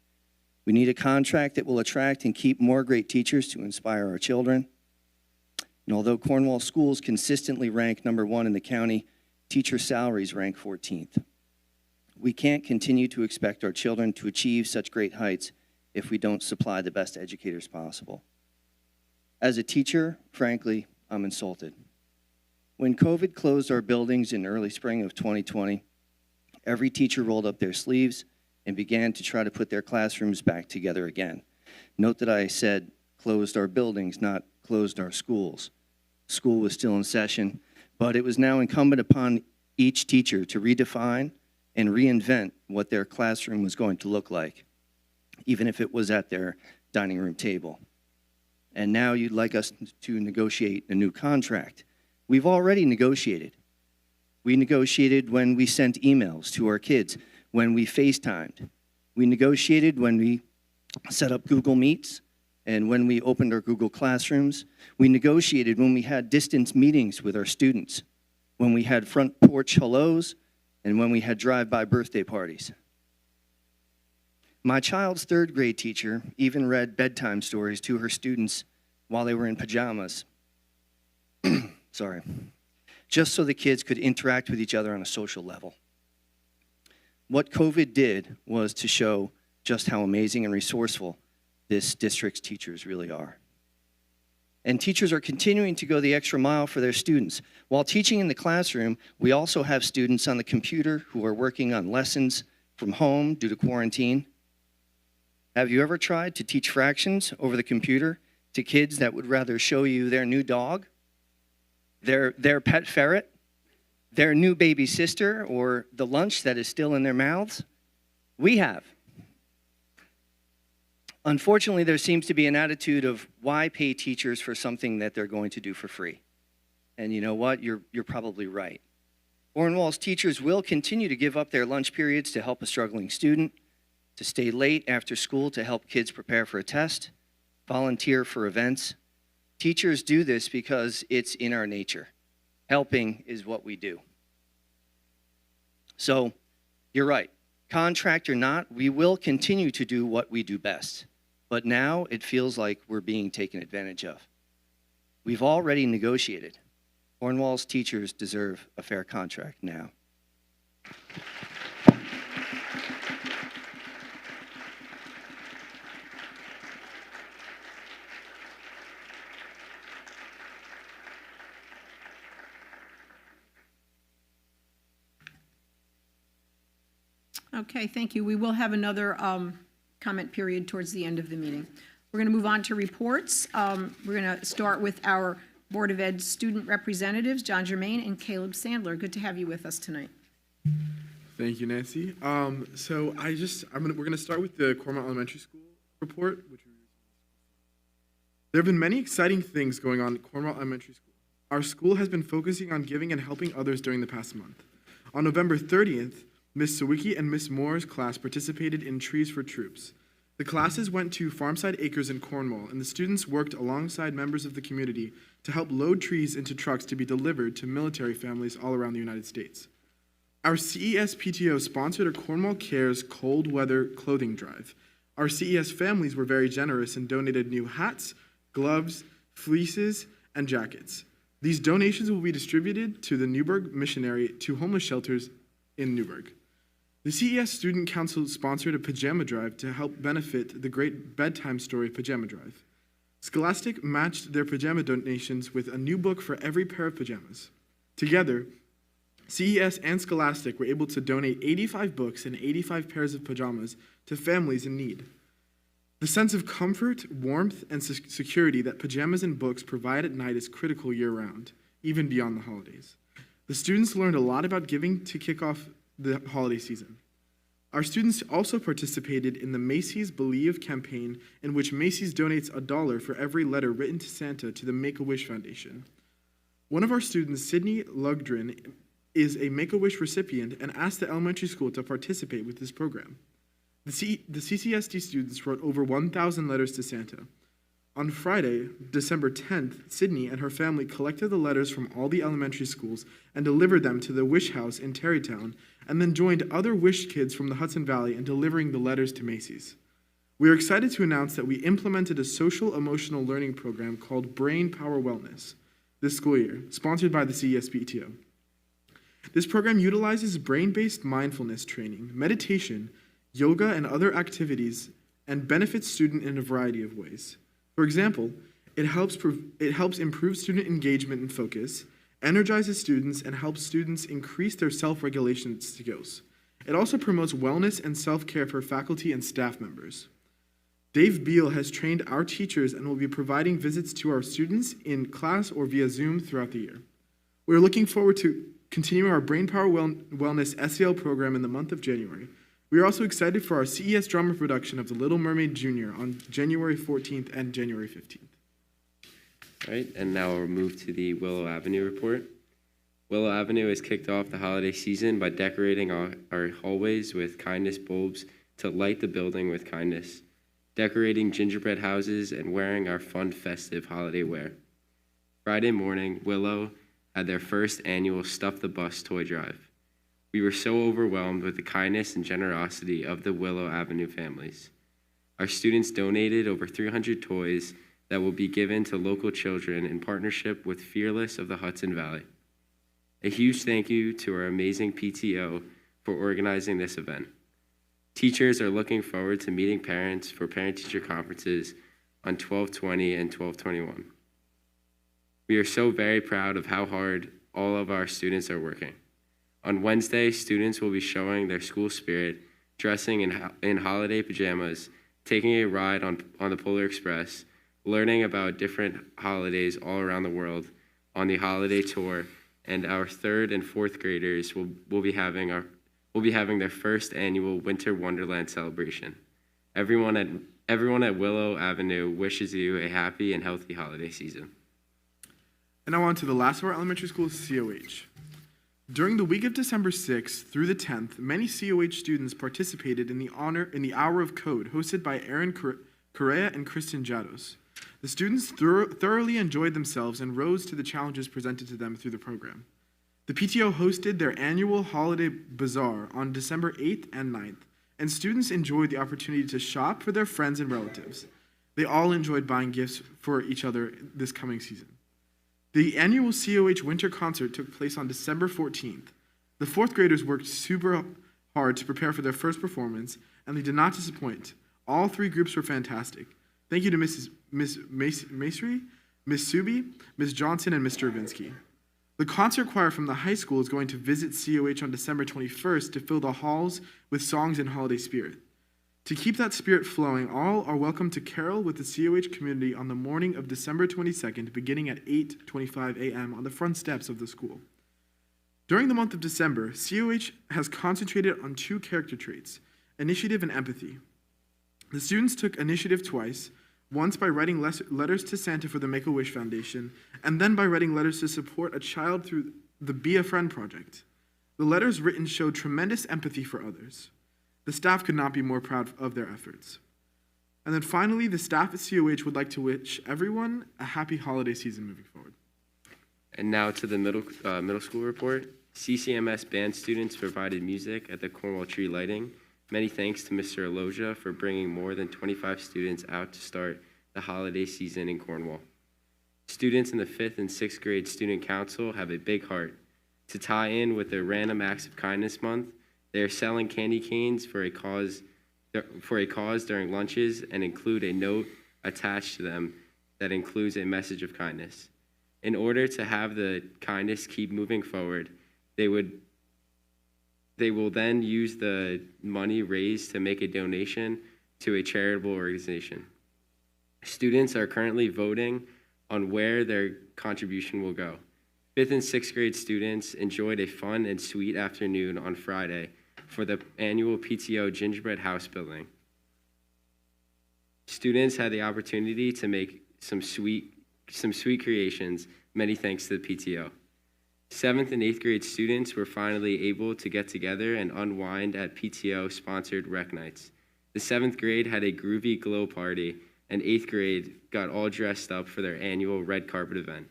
We need a contract that will attract and keep more great teachers to inspire our children. And although Cornwall schools consistently rank #1 in the county, teacher salaries rank 14th. We can't continue to expect our children to achieve such great heights if we don't supply the best educators possible. As a teacher, frankly, I'm insulted. When COVID closed our buildings in early spring of 2020, every teacher rolled up their sleeves and began to try to put their classrooms back together again. Note that I said closed our buildings, not closed our schools. School was still in session, but it was now incumbent upon each teacher to redefine and reinvent what their classroom was going to look like, even if it was at their dining room table. And now you'd like us to negotiate a new contract. We've already negotiated. We negotiated when we sent emails to our kids, when we FaceTimed. We negotiated when we set up Google Meets and when we opened our Google Classrooms. We negotiated when we had distance meetings with our students, when we had front porch hellos, and when we had drive-by birthday parties. My child's 3rd grade teacher even read bedtime stories to her students while they were in pajamas. Sorry. Just so the kids could interact with each other on a social level. What COVID did was to show just how amazing and resourceful this district's teachers really are. And teachers are continuing to go the extra mile for their students. While teaching in the classroom, we also have students on the computer who are working on lessons from home due to quarantine. Have you ever tried to teach fractions over the computer to kids that would rather show you their new dog, their pet ferret, their new baby sister, or the lunch that is still in their mouths? We have. Unfortunately, there seems to be an attitude of why pay teachers for something that they're going to do for free? And you know what? You're probably right. Cornwall's teachers will continue to give up their lunch periods to help a struggling student, to stay late after school to help kids prepare for a test, volunteer for events. Teachers do this because it's in our nature. Helping is what we do. So, you're right. Contract or not, we will continue to do what we do best. But now it feels like we're being taken advantage of. We've already negotiated. Cornwall's teachers deserve a fair contract now. Okay, thank you. We will have another comment period towards the end of the meeting. We're going to move on to reports. We're going to start with our Board of Ed student representatives, John Germain and Caleb Sandler. Good to have you with us tonight. Thank you, Nancy. We're going to start with the Cornwall Elementary School report. There have been many exciting things going on at Cornwall Elementary School. Our school has been focusing on giving and helping others during the past month. On November 30th, Ms. Sawicki and Ms. Moore's class participated in Trees for Troops. The classes went to Farmside Acres in Cornwall, and the students worked alongside members of the community to help load trees into trucks to be delivered to military families all around the United States. Our CES PTO sponsored a Cornwall Cares cold weather clothing drive. Our CES families were very generous and donated new hats, gloves, fleeces, and jackets. These donations will be distributed to the Newburgh Missionary to homeless shelters in Newburgh. The CES Student Council sponsored a pajama drive to help benefit the Great Bedtime Story Pajama Drive. Scholastic matched their pajama donations with a new book for every pair of pajamas. Together, CES and Scholastic were able to donate 85 books and 85 pairs of pajamas to families in need. The sense of comfort, warmth, and security that pajamas and books provide at night is critical year-round, even beyond the holidays. The students learned a lot about giving to kick off the holiday season. Our students also participated in the Macy's Believe campaign, in which Macy's donates $1 for every letter written to Santa to the Make-A-Wish Foundation. One of our students, Sydney Lugdrin, is a Make-A-Wish recipient and asked the elementary school to participate with this program. The CCSD students wrote over 1,000 letters to Santa. On Friday, December 10th, Sydney and her family collected the letters from all the elementary schools and delivered them to the Wish House in Terrytown, and then joined other Wish kids from the Hudson Valley in delivering the letters to Macy's. We are excited to announce that we implemented a social-emotional learning program called Brain Power Wellness this school year, sponsored by the CESPTO. This program utilizes brain-based mindfulness training, meditation, yoga, and other activities, and benefits students in a variety of ways. For example, it helps improve student engagement and focus, energizes students, and helps students increase their self-regulation skills. It also promotes wellness and self-care for faculty and staff members. Dave Beal has trained our teachers and will be providing visits to our students in class or via Zoom throughout the year. We are looking forward to continuing our Brain Power Wellness SEL program in the month of January. We are also excited for our CES drama production of The Little Mermaid Jr. on January 14th and January 15th. All right, and now we'll move to the Willow Avenue report. Willow Avenue has kicked off the holiday season by decorating our hallways with kindness bulbs to light the building with kindness, decorating gingerbread houses, and wearing our fun festive holiday wear. Friday morning, Willow had their first annual Stuff the Bus toy drive. We were so overwhelmed with the kindness and generosity of the Willow Avenue families. Our students donated over 300 toys that will be given to local children in partnership with Fearless of the Hudson Valley. A huge thank you to our amazing PTO for organizing this event. Teachers are looking forward to meeting parents for parent-teacher conferences on 12/20 and 12/21. We are so very proud of how hard all of our students are working. On Wednesday, students will be showing their school spirit, dressing in holiday pajamas, taking a ride on the Polar Express, learning about different holidays all around the world on the holiday tour, and our 3rd and 4th graders will be having their first annual Winter Wonderland celebration. Everyone at Willow Avenue wishes you a happy and healthy holiday season. And now on to the last of our elementary schools, COH. During the week of December 6th through the 10th, many COH students participated in the Hour of Code, hosted by Aaron Correa and Kristen Jados. The students thoroughly enjoyed themselves and rose to the challenges presented to them through the program. The PTO hosted their annual holiday bazaar on December 8th and 9th, and students enjoyed the opportunity to shop for their friends and relatives. They all enjoyed buying gifts for each other this coming season. The annual COH Winter Concert took place on December 14th. The 4th graders worked super hard to prepare for their first performance, and they did not disappoint. All 3 groups were fantastic. Thank you to Miss Macery, Miss Subi, Miss Johnson, and Mr. Ravinsky. The concert choir from the high school is going to visit COH on December 21st to fill the halls with songs in holiday spirit. To keep that spirit flowing, all are welcome to carol with the COH community on the morning of December 22nd, beginning at 8:25 a.m. on the front steps of the school. During the month of December, COH has concentrated on 2 character traits, initiative and empathy. The students took initiative twice, once by writing letters to Santa for the Make-A-Wish Foundation, and then by writing letters to support a child through the Be a Friend project. The letters written showed tremendous empathy for others. The staff could not be more proud of their efforts. And then finally, the staff at COH would like to wish everyone a happy holiday season moving forward. And now to the middle school report. CCMS band students provided music at the Cornwall tree lighting. Many thanks to Mr. Aloja for bringing more than 25 students out to start the holiday season in Cornwall. Students in the 5th and 6th grade student council have a big heart. To tie in with the Random Acts of Kindness Month, they are selling candy canes for a cause during lunches and include a note attached to them that includes a message of kindness. In order to have the kindness keep moving forward, they will then use the money raised to make a donation to a charitable organization. Students are currently voting on where their contribution will go. 5th and 6th grade students enjoyed a fun and sweet afternoon on Friday for the annual PTO gingerbread house building. Students had the opportunity to make some sweet creations, many thanks to the PTO. 7th and 8th grade students were finally able to get together and unwind at PTO-sponsored rec nights. The 7th grade had a groovy glow party, and 8th grade got all dressed up for their annual red carpet event.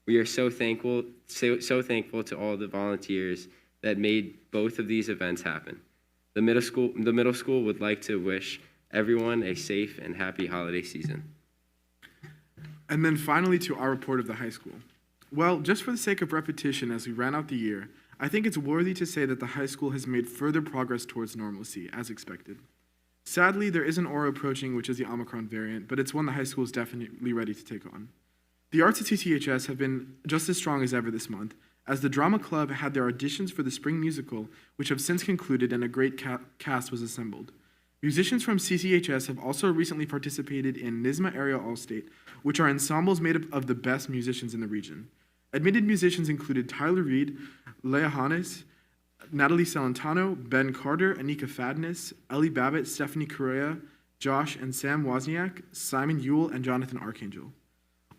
We are so thankful to all the volunteers that made both of these events happen. The middle school would like to wish everyone a safe and happy holiday season. And then finally to our report of the high school. Well, just for the sake of repetition as we ran out the year, I think it's worthy to say that the high school has made further progress towards normalcy, as expected. Sadly, there is an aura approaching, which is the Omicron variant, but it's one the high school is definitely ready to take on. The arts at CCHS have been just as strong as ever this month, as the Drama Club had their auditions for the spring musical, which have since concluded and a great cast was assembled. Musicians from CCHS have also recently participated in NYSSMA Area All-State, which are ensembles made up of the best musicians in the region. Admitted musicians included Tyler Reed, Leah Hannes, Natalie Celentano, Ben Carter, Anika Fadness, Ellie Babbitt, Stephanie Correa, Josh and Sam Wozniak, Simon Ewell, and Jonathan Archangel.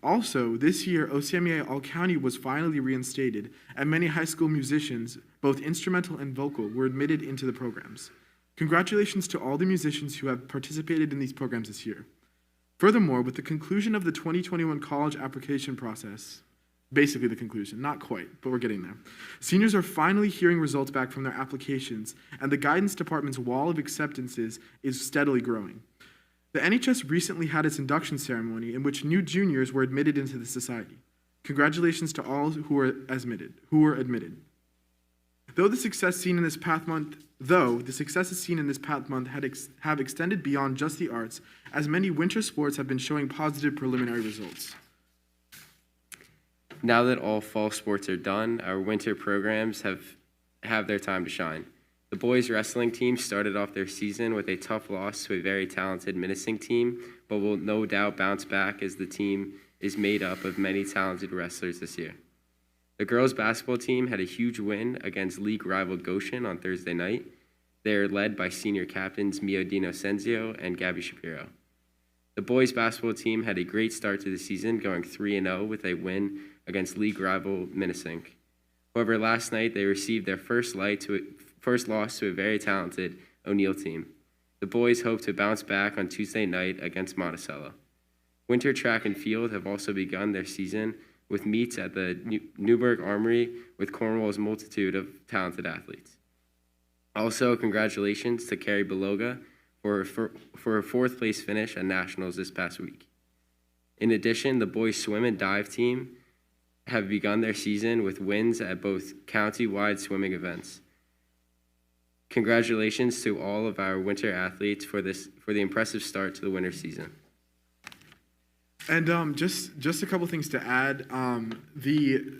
Also, this year, OCMEA All-County was finally reinstated, and many high school musicians, both instrumental and vocal, were admitted into the programs. Congratulations to all the musicians who have participated in these programs this year. Furthermore, with the conclusion of the 2021 college application process, basically the conclusion, not quite, but we're getting there, seniors are finally hearing results back from their applications, and the guidance department's wall of acceptances is steadily growing. The NHS recently had its induction ceremony in which new juniors were admitted into the society. Congratulations to all who were admitted. Though the success seen in this past month have extended beyond just the arts, as many winter sports have been showing positive preliminary results. Now that all fall sports are done, our winter programs have their time to shine. The boys wrestling team started off their season with a tough loss to a very talented menacing team, but will no doubt bounce back as the team is made up of many talented wrestlers this year. The girls basketball team had a huge win against league rival Goshen on Thursday night. They are led by senior captains Mio Dino Senzio and Gabby Shapiro. The boys basketball team had a great start to the season, going 3-0 with a win against league rival Minnesink. However, last night they received their first loss to a very talented O'Neill team. The boys hope to bounce back on Tuesday night against Monticello. Winter track and field have also begun their season with meets at the Newburgh Armory with Cornwall's multitude of talented athletes. Also, congratulations to Carrie Beloga for her fourth place finish at Nationals this past week. In addition, the boys swim and dive team have begun their season with wins at both county-wide swimming events. Congratulations to all of our winter athletes for the impressive start to the winter season. And just a couple things to add.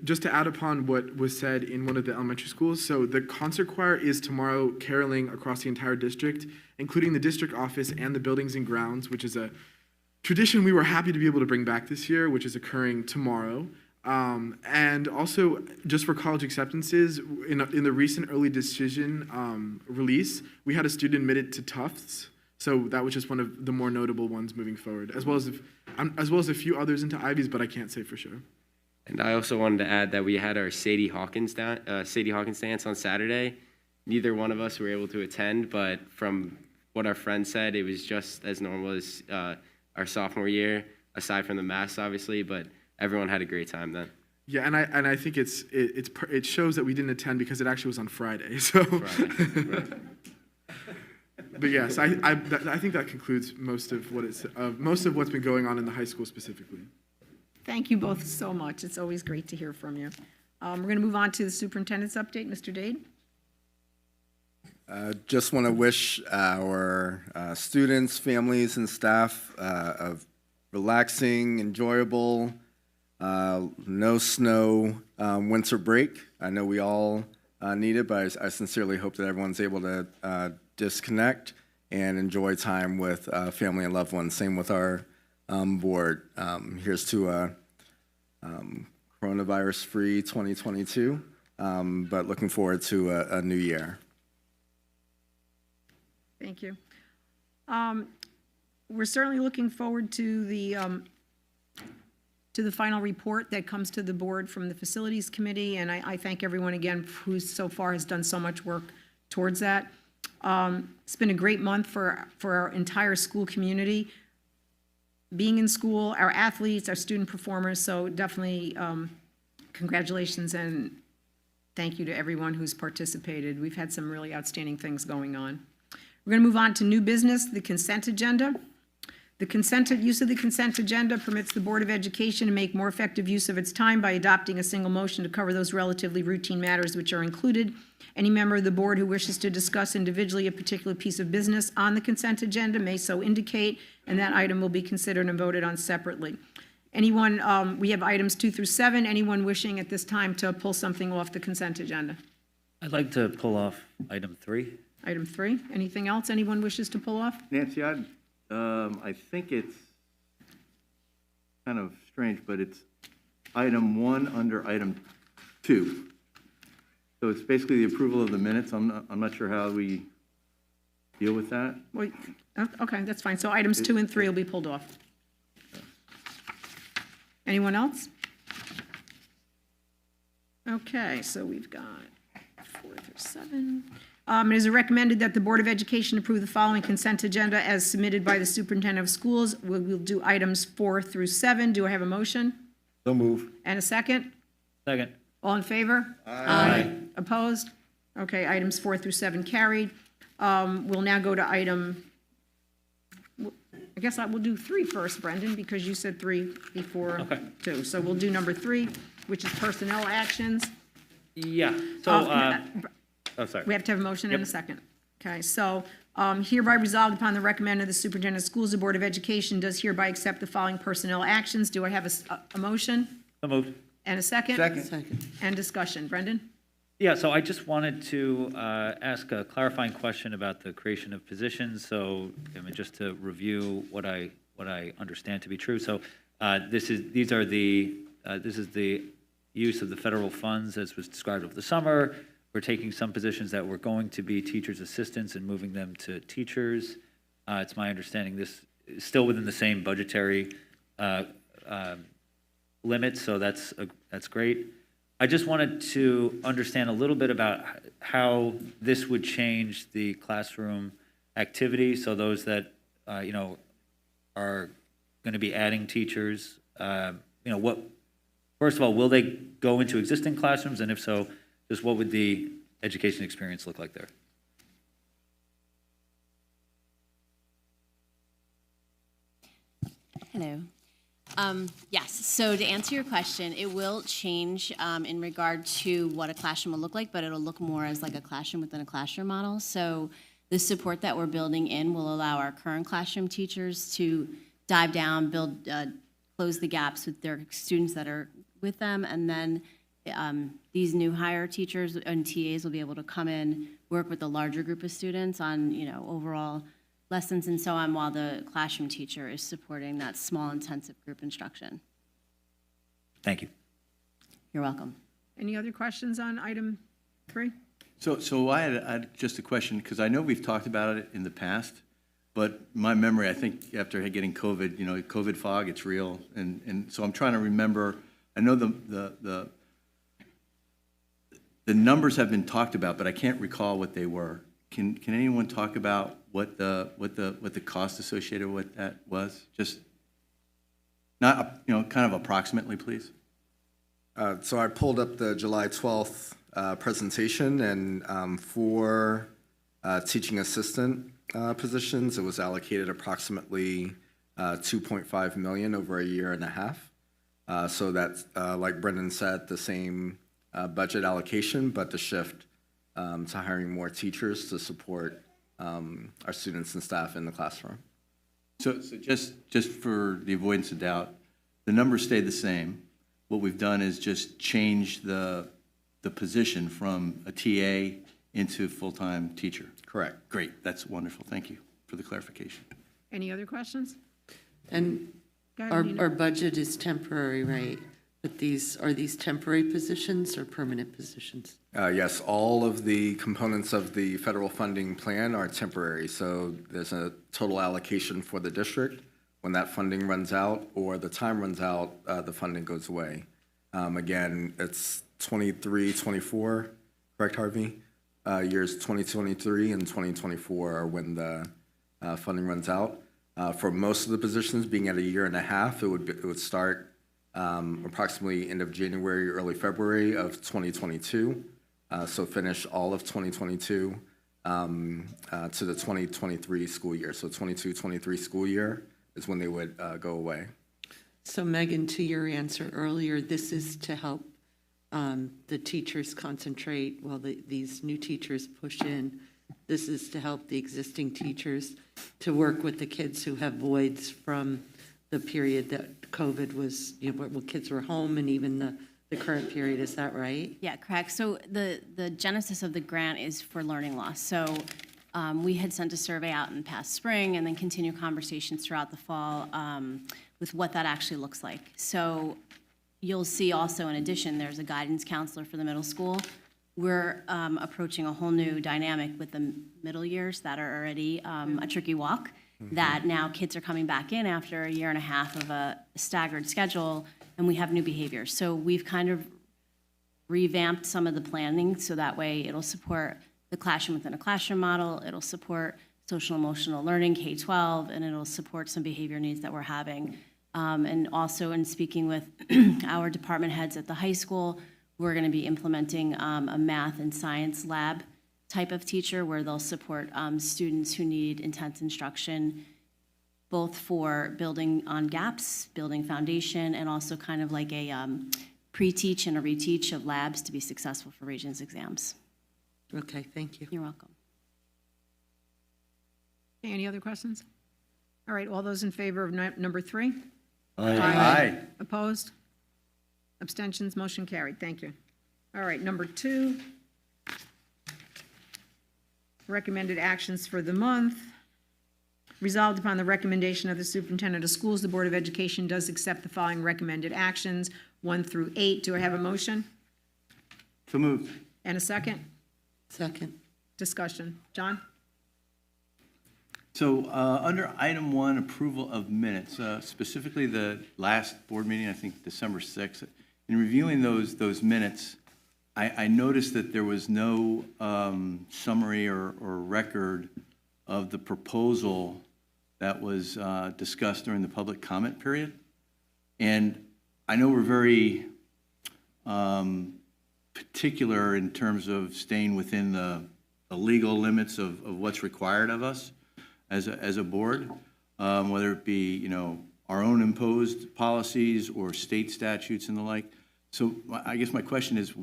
Just to add upon what was said in one of the elementary schools. So the concert choir is tomorrow caroling across the entire district, including the district office and the buildings and grounds, which is a tradition we were happy to be able to bring back this year, which is occurring tomorrow. And also, just for college acceptances, in the recent early decision release, we had a student admitted to Tufts. So that was just one of the more notable ones moving forward, as well as a few others into Ivies, but I can't say for sure. And I also wanted to add that we had our Sadie Hawkins dance on Saturday. Neither one of us were able to attend, but from what our friend said, it was just as normal as our sophomore year, aside from the mass, obviously, but everyone had a great time then. Yeah, and I think it shows that we didn't attend because it actually was on Friday. So. Right. But yes, I think that concludes most of what's been going on in the high school specifically. Thank you both so much. It's always great to hear from you. We're going to move on to the superintendent's update. Mr. Dade? Just want to wish our students, families, and staff a relaxing, enjoyable, no snow winter break. I know we all need it, but I sincerely hope that everyone's able to disconnect and enjoy time with family and loved ones. Same with our board. Here's to a coronavirus-free 2022, but looking forward to a new year. Thank you. We're certainly looking forward to the final report that comes to the board from the Facilities Committee, and I thank everyone again who so far has done so much work towards that. It's been a great month for our entire school community, being in school, our athletes, our student performers, so definitely congratulations and thank you to everyone who's participated. We've had some really outstanding things going on. We're going to move on to new business, the consent agenda. The use of the consent agenda permits the Board of Education to make more effective use of its time by adopting a single motion to cover those relatively routine matters which are included. Any member of the board who wishes to discuss individually a particular piece of business on the consent agenda may so indicate, and that item will be considered and voted on separately. Anyone, we have items 2 through 7. Anyone wishing at this time to pull something off the consent agenda? I'd like to pull off item 3. Item 3. Anything else anyone wishes to pull off? Nancy, I think it's kind of strange, but it's item 1 under item 2. So it's basically the approval of the minutes. I'm not sure how we deal with that. Well, okay, that's fine. So items 2 and 3 will be pulled off. Anyone else? Okay, so we've got 4 through 7. It is recommended that the Board of Education approve the following consent agenda as submitted by the Superintendent of Schools. We'll do items 4 through 7. Do I have a motion? So move. And a second? Second. All in favor? Aye. Opposed? Okay, items 4 through 7 carried. We'll now go to item, I guess we'll do 3 first, Brendan, because you said 3 before 2. So we'll do number 3, which is personnel actions. Yeah, so, oh, sorry. We have to have a motion and a second. Okay, so hereby resolved upon the recommendation of the Superintendent of Schools, the Board of Education does hereby accept the following personnel actions. Do I have a motion? So moved. And a second? Second. And discussion. Brendan? Yeah, so I just wanted to ask a clarifying question about the creation of positions. So, I mean, just to review what I understand to be true. So, this is the use of the federal funds as was described over the summer. We're taking some positions that were going to be teachers' assistants and moving them to teachers. It's my understanding this is still within the same budgetary limits, so that's great. I just wanted to understand a little bit about how this would change the classroom activity. So those that are going to be adding teachers, what? First of all, will they go into existing classrooms, and if so, just what would the education experience look like there? Hello. Yes, so to answer your question, it will change in regard to what a classroom will look like, but it'll look more as like a classroom within a classroom model. So the support that we're building in will allow our current classroom teachers to dive down, close the gaps with their students that are with them, and then these new hire teachers and TAs will be able to come in, work with a larger group of students on, overall lessons and so on, while the classroom teacher is supporting that small intensive group instruction. Thank you. You're welcome. Any other questions on item 3? So I had just a question, because I know we've talked about it in the past, but my memory, I think after getting COVID, COVID fog, it's real. And so I'm trying to remember, I know the numbers have been talked about, but I can't recall what they were. Can anyone talk about what the cost associated with that was? Just not, kind of approximately, please. So I pulled up the July 12th presentation, and for teaching assistant positions, it was allocated approximately $2.5 million over a year and a half. So that's, like Brendan said, the same budget allocation, but the shift to hiring more teachers to support our students and staff in the classroom. So just for the avoidance of doubt, the numbers stay the same. What we've done is just change the position from a TA into full-time teacher. Correct. Great, that's wonderful, thank you. for the clarification. Any other questions? And Go ahead, our, Nina. our budget is temporary, right? But are these temporary positions or permanent positions? Yes, all of the components of the federal funding plan are temporary. So there's a total allocation for the district. When that funding runs out or the time runs out, the funding goes away. Again, it's 23, 24, correct, Harvey? Years 2023 and 2024 are when the funding runs out. For most of the positions, being at a year and a half, it would start approximately end of January, early February of 2022. So finish all of 2022 to the 2023 school year. So 22-23 school year is when they would go away. So Megan, to your answer earlier, this is to help the teachers concentrate while these new teachers push in. This is to help the existing teachers to work with the kids who have voids from the period that COVID was, when kids were home, and even the current period. Is that right? Yeah, correct. So the genesis of the grant is for learning loss. So we had sent a survey out in past spring and then continue conversations throughout the fall with what that actually looks like. So you'll see also, in addition, there's a guidance counselor for the middle school. We're approaching a whole new dynamic with the middle years that are already a tricky walk, that now kids are coming back in after a year and a half of a staggered schedule, and we have new behaviors. So we've kind of revamped some of the planning so that way it'll support the classroom within a classroom model, it'll support social emotional learning, K-12, and it'll support some behavior needs that we're having. And also in speaking with our department heads at the high school, we're going to be implementing a math and science lab type of teacher where they'll support students who need intense instruction, both for building on gaps, building foundation, and also kind of like a pre-teach and a reteach of labs to be successful for Regents exams. Okay, thank you. You're welcome. Okay, any other questions? All right, all those in favor of number 3? Aye. Opposed? Abstentions? Motion carried. Thank you. All right, number 2. Recommended actions for the month. Resolved upon the recommendation of the superintendent of schools, the Board of Education does accept the following recommended actions, 1 through 8. Do I have a motion? So moved. And a second? Second. Discussion. John? So under item 1, approval of minutes, specifically the last board meeting, I think December 6th, in reviewing those minutes, I noticed that there was no summary or record of the proposal that was discussed during the public comment period. And I know we're very particular in terms of staying within the legal limits of what's required of us as a board, whether it be, our own imposed policies or state statutes and the like. So I guess my question is,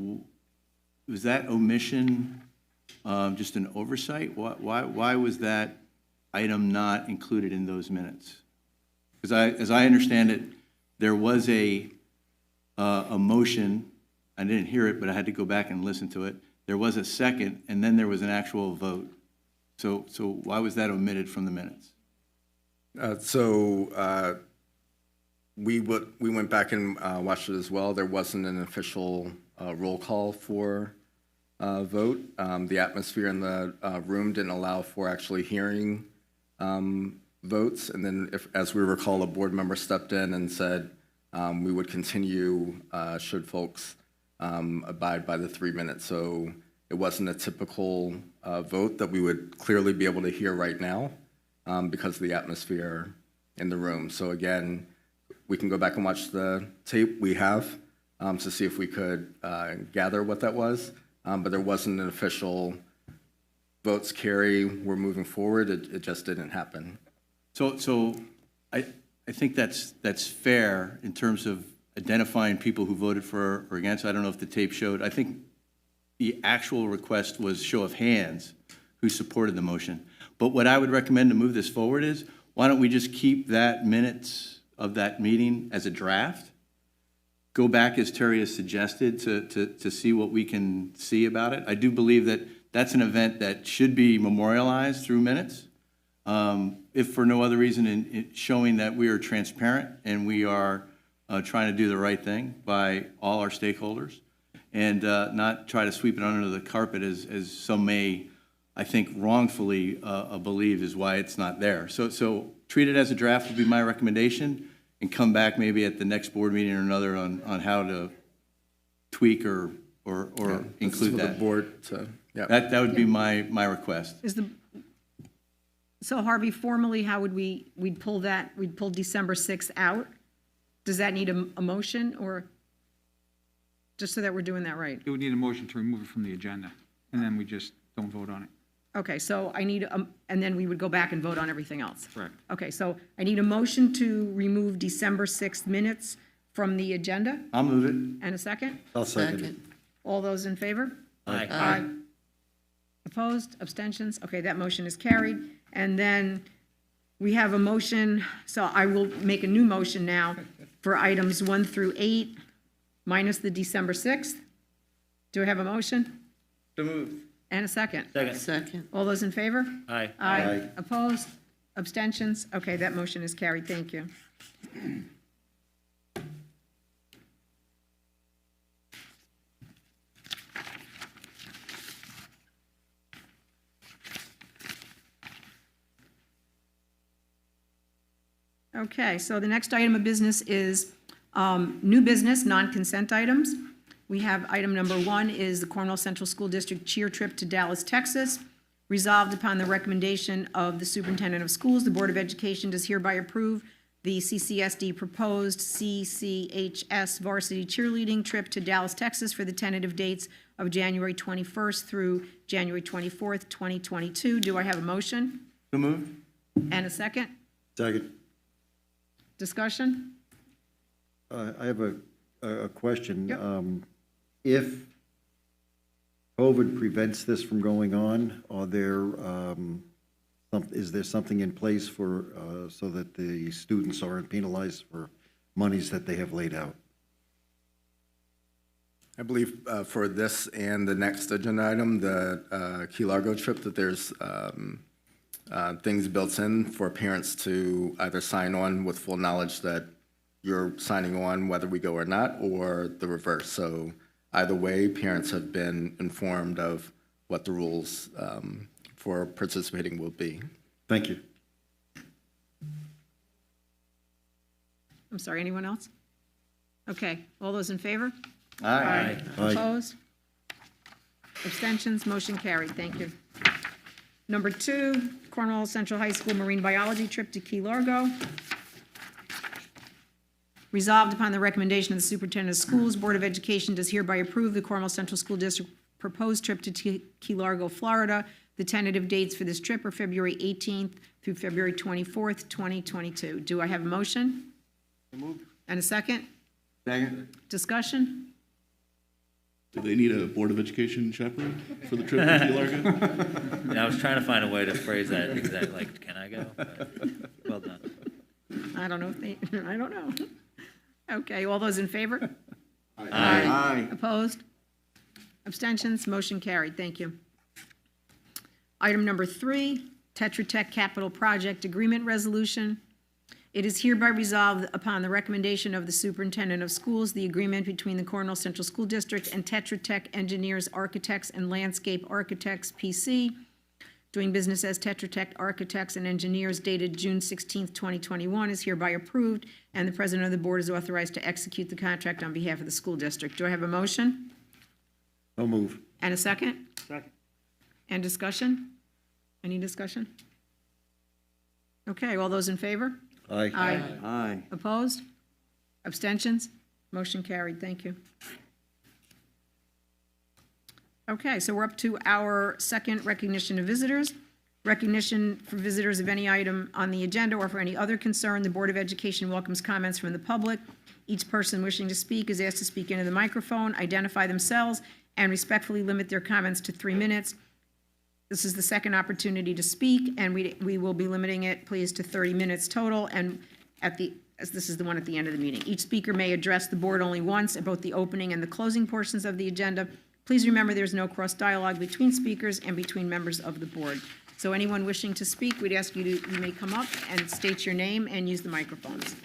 was that omission just an oversight? Why was that item not included in those minutes? Because as I understand it, there was a motion. I didn't hear it, but I had to go back and listen to it. There was a second, and then there was an actual vote. So why was that omitted from the minutes? We went back and watched it as well. There wasn't an official roll call for vote. The atmosphere in the room didn't allow for actually hearing votes. And then, as we recall, a board member stepped in and said we would continue should folks abide by the 3 minutes. So it wasn't a typical vote that we would clearly be able to hear right now because of the atmosphere in the room. So again, we can go back and watch the tape we have to see if we could gather what that was. But there wasn't an official votes carry, we're moving forward. It just didn't happen. So I think that's fair in terms of identifying people who voted for or against. I don't know if the tape showed. I think the actual request was show of hands who supported the motion. But what I would recommend to move this forward is, why don't we just keep that minutes of that meeting as a draft? Go back, as Terry has suggested, to see what we can see about it. I do believe that that's an event that should be memorialized through minutes. if for no other reason, in showing that we are transparent and we are trying to do the right thing by all our stakeholders, and not try to sweep it under the carpet as some may, I think, wrongfully believe is why it's not there. So treat it as a draft would be my recommendation, and come back maybe at the next board meeting or another on how to tweak or include that. The board, so, yeah. That would be my request. So Harvey, formally, how would we'd pull December 6th out? Does that need a motion, or just so that we're doing that right? It would need a motion to remove it from the agenda, and then we just don't vote on it. Okay, so I need, and then we would go back and vote on everything else. Correct. Okay, so I need a motion to remove December 6th minutes from the agenda, I'll move it. and a second? I'll second it. All those in favor? Aye. Aye. Opposed, abstentions? Okay, that motion is carried. And then we have a motion, so I will make a new motion now for items 1 through 8, minus the December 6th. Do I have a motion? So moved. And a second? Second. All those in favor? Aye. Aye. Opposed? Abstentions? Okay, that motion is carried. Thank you. Okay, so the next item of business is new business, non-consent items. We have item number 1 is the Cornwall Central School District cheer trip to Dallas, Texas. Resolved upon the recommendation of the Superintendent of Schools, the Board of Education does hereby approve the CCSD proposed CCHS varsity cheerleading trip to Dallas, Texas for the tentative dates of January 21st through January 24th, 2022. Do I have a motion? So moved. And a second? Second. Discussion? I have a question. Yep. If COVID prevents this from going on, is there something in place for, so that the students aren't penalized for monies that they have laid out? I believe for this and the next agenda item, the Key Largo trip, that there's things built in for parents to either sign on with full knowledge that you're signing on whether we go or not, or the reverse. So either way, parents have been informed of what the rules for participating will be. Thank you. I'm sorry, anyone else? Okay, all those in favor? Aye. Aye. Opposed? Abstentions? Motion carried. Thank you. Number 2, Cornwall Central High School marine biology trip to Key Largo. Resolved upon the recommendation of the Superintendent of Schools, Board of Education does hereby approve the Cornwall Central School District proposed trip to Key Largo, Florida. The tentative dates for this trip are February 18th through February 24th, 2022. Do I have a motion? So moved. And a second? Second. Discussion? Do they need a Board of Education chaperone for the trip to Key Largo? And I was trying to find a way to phrase that exact, like, can I go? But well done. I don't know if they, I don't know. Okay, all those in favor? Aye. Opposed? Abstentions? Motion carried. Thank you. Item number 3, Tetra Tech Capital Project Agreement Resolution. It is hereby resolved upon the recommendation of the Superintendent of Schools, the agreement between the Cornwall Central School District and Tetra Tech Engineers, Architects, and Landscape Architects, P.C., doing business as Tetra Tech Architects and Engineers, dated June 16, 2021, is hereby approved, and the President of the Board is authorized to execute the contract on behalf of the school district. Do I have a motion? No move. And a second? Second. And discussion? Any discussion? Okay, all those in favor? Aye. Aye. Opposed? Abstentions? Motion carried. Thank you. Okay, so we're up to our second recognition of visitors. Recognition for visitors of any item on the agenda or for any other concern. The Board of Education welcomes comments from the public. Each person wishing to speak is asked to speak into the microphone, identify themselves, and respectfully limit their comments to 3 minutes. This is the second opportunity to speak, and we will be limiting it, please, to 30 minutes total, and as this is the one at the end of the meeting. Each speaker may address the board only once at both the opening and the closing portions of the agenda. Please remember there's no cross dialogue between speakers and between members of the board. So anyone wishing to speak, we'd ask you to, you may come up and state your name and use the microphones.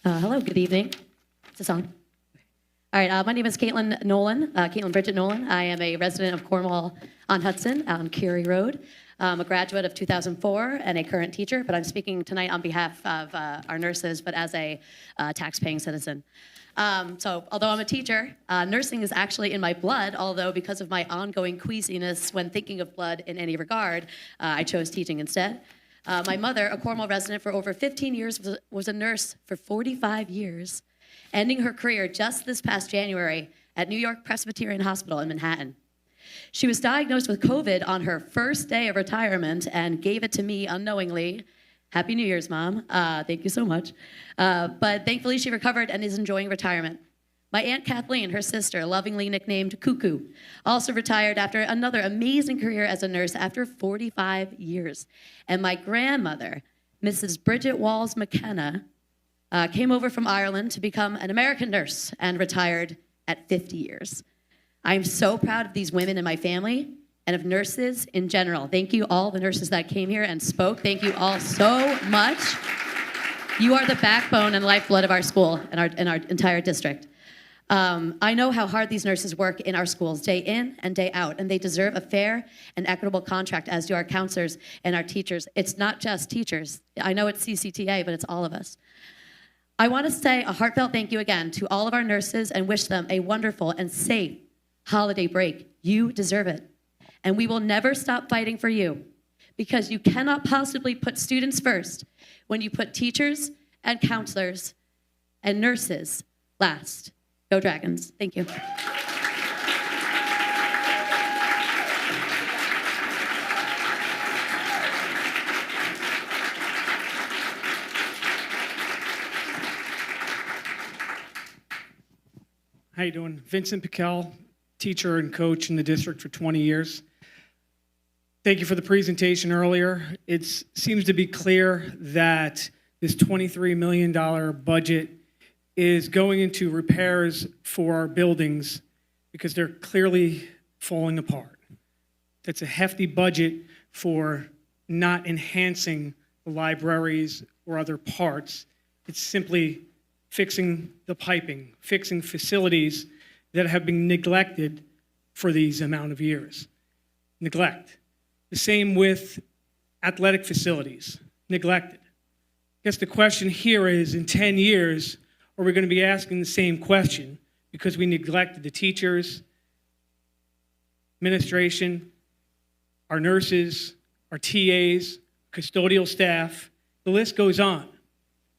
Hello, good evening. Is this on? All right, my name is Caitlin Nolan, Caitlin Bridget Nolan. I am a resident of Cornwall on Hudson, on Curie Road. I'm a graduate of 2004 and a current teacher, but I'm speaking tonight on behalf of our nurses, but as a tax-paying citizen. So although I'm a teacher, nursing is actually in my blood, although because of my ongoing queasiness when thinking of blood in any regard, I chose teaching instead. My mother, a Cornwall resident for over 15 years, was a nurse for 45 years, ending her career just this past January at New York Presbyterian Hospital in Manhattan. She was diagnosed with COVID on her first day of retirement and gave it to me unknowingly. Happy New Year's, Mom. Thank you so much. But thankfully, she recovered and is enjoying retirement. My Aunt Kathleen, her sister, lovingly nicknamed Cuckoo, also retired after another amazing career as a nurse after 45 years. And my grandmother, Mrs. Bridget Walls McKenna, came over from Ireland to become an American nurse and retired at 50 years. I'm so proud of these women in my family and of nurses in general. Thank you all the nurses that came here and spoke. Thank you all so much. You are the backbone and lifeblood of our school and our entire district. I know how hard these nurses work in our schools day in and day out, and they deserve a fair and equitable contract, as do our counselors and our teachers. It's not just teachers. I know it's CCTA, but it's all of us. I want to say a heartfelt thank you again to all of our nurses and wish them a wonderful and safe holiday break. You deserve it. And we will never stop fighting for you, because you cannot possibly put students first when you put teachers and counselors and nurses last. Go Dragons. Thank you. How you doing? Vincent Piquel, teacher and coach in the district for 20 years. Thank you for the presentation earlier. It seems to be clear that this $23 million budget is going into repairs for our buildings because they're clearly falling apart. That's a hefty budget for not enhancing the libraries or other parts. It's simply fixing the piping, fixing facilities that have been neglected for these amount of years. Neglect. The same with athletic facilities, neglected. I guess the question here is, in 10 years, are we going to be asking the same question because we neglected the teachers, administration, our nurses, our TAs, custodial staff? The list goes on.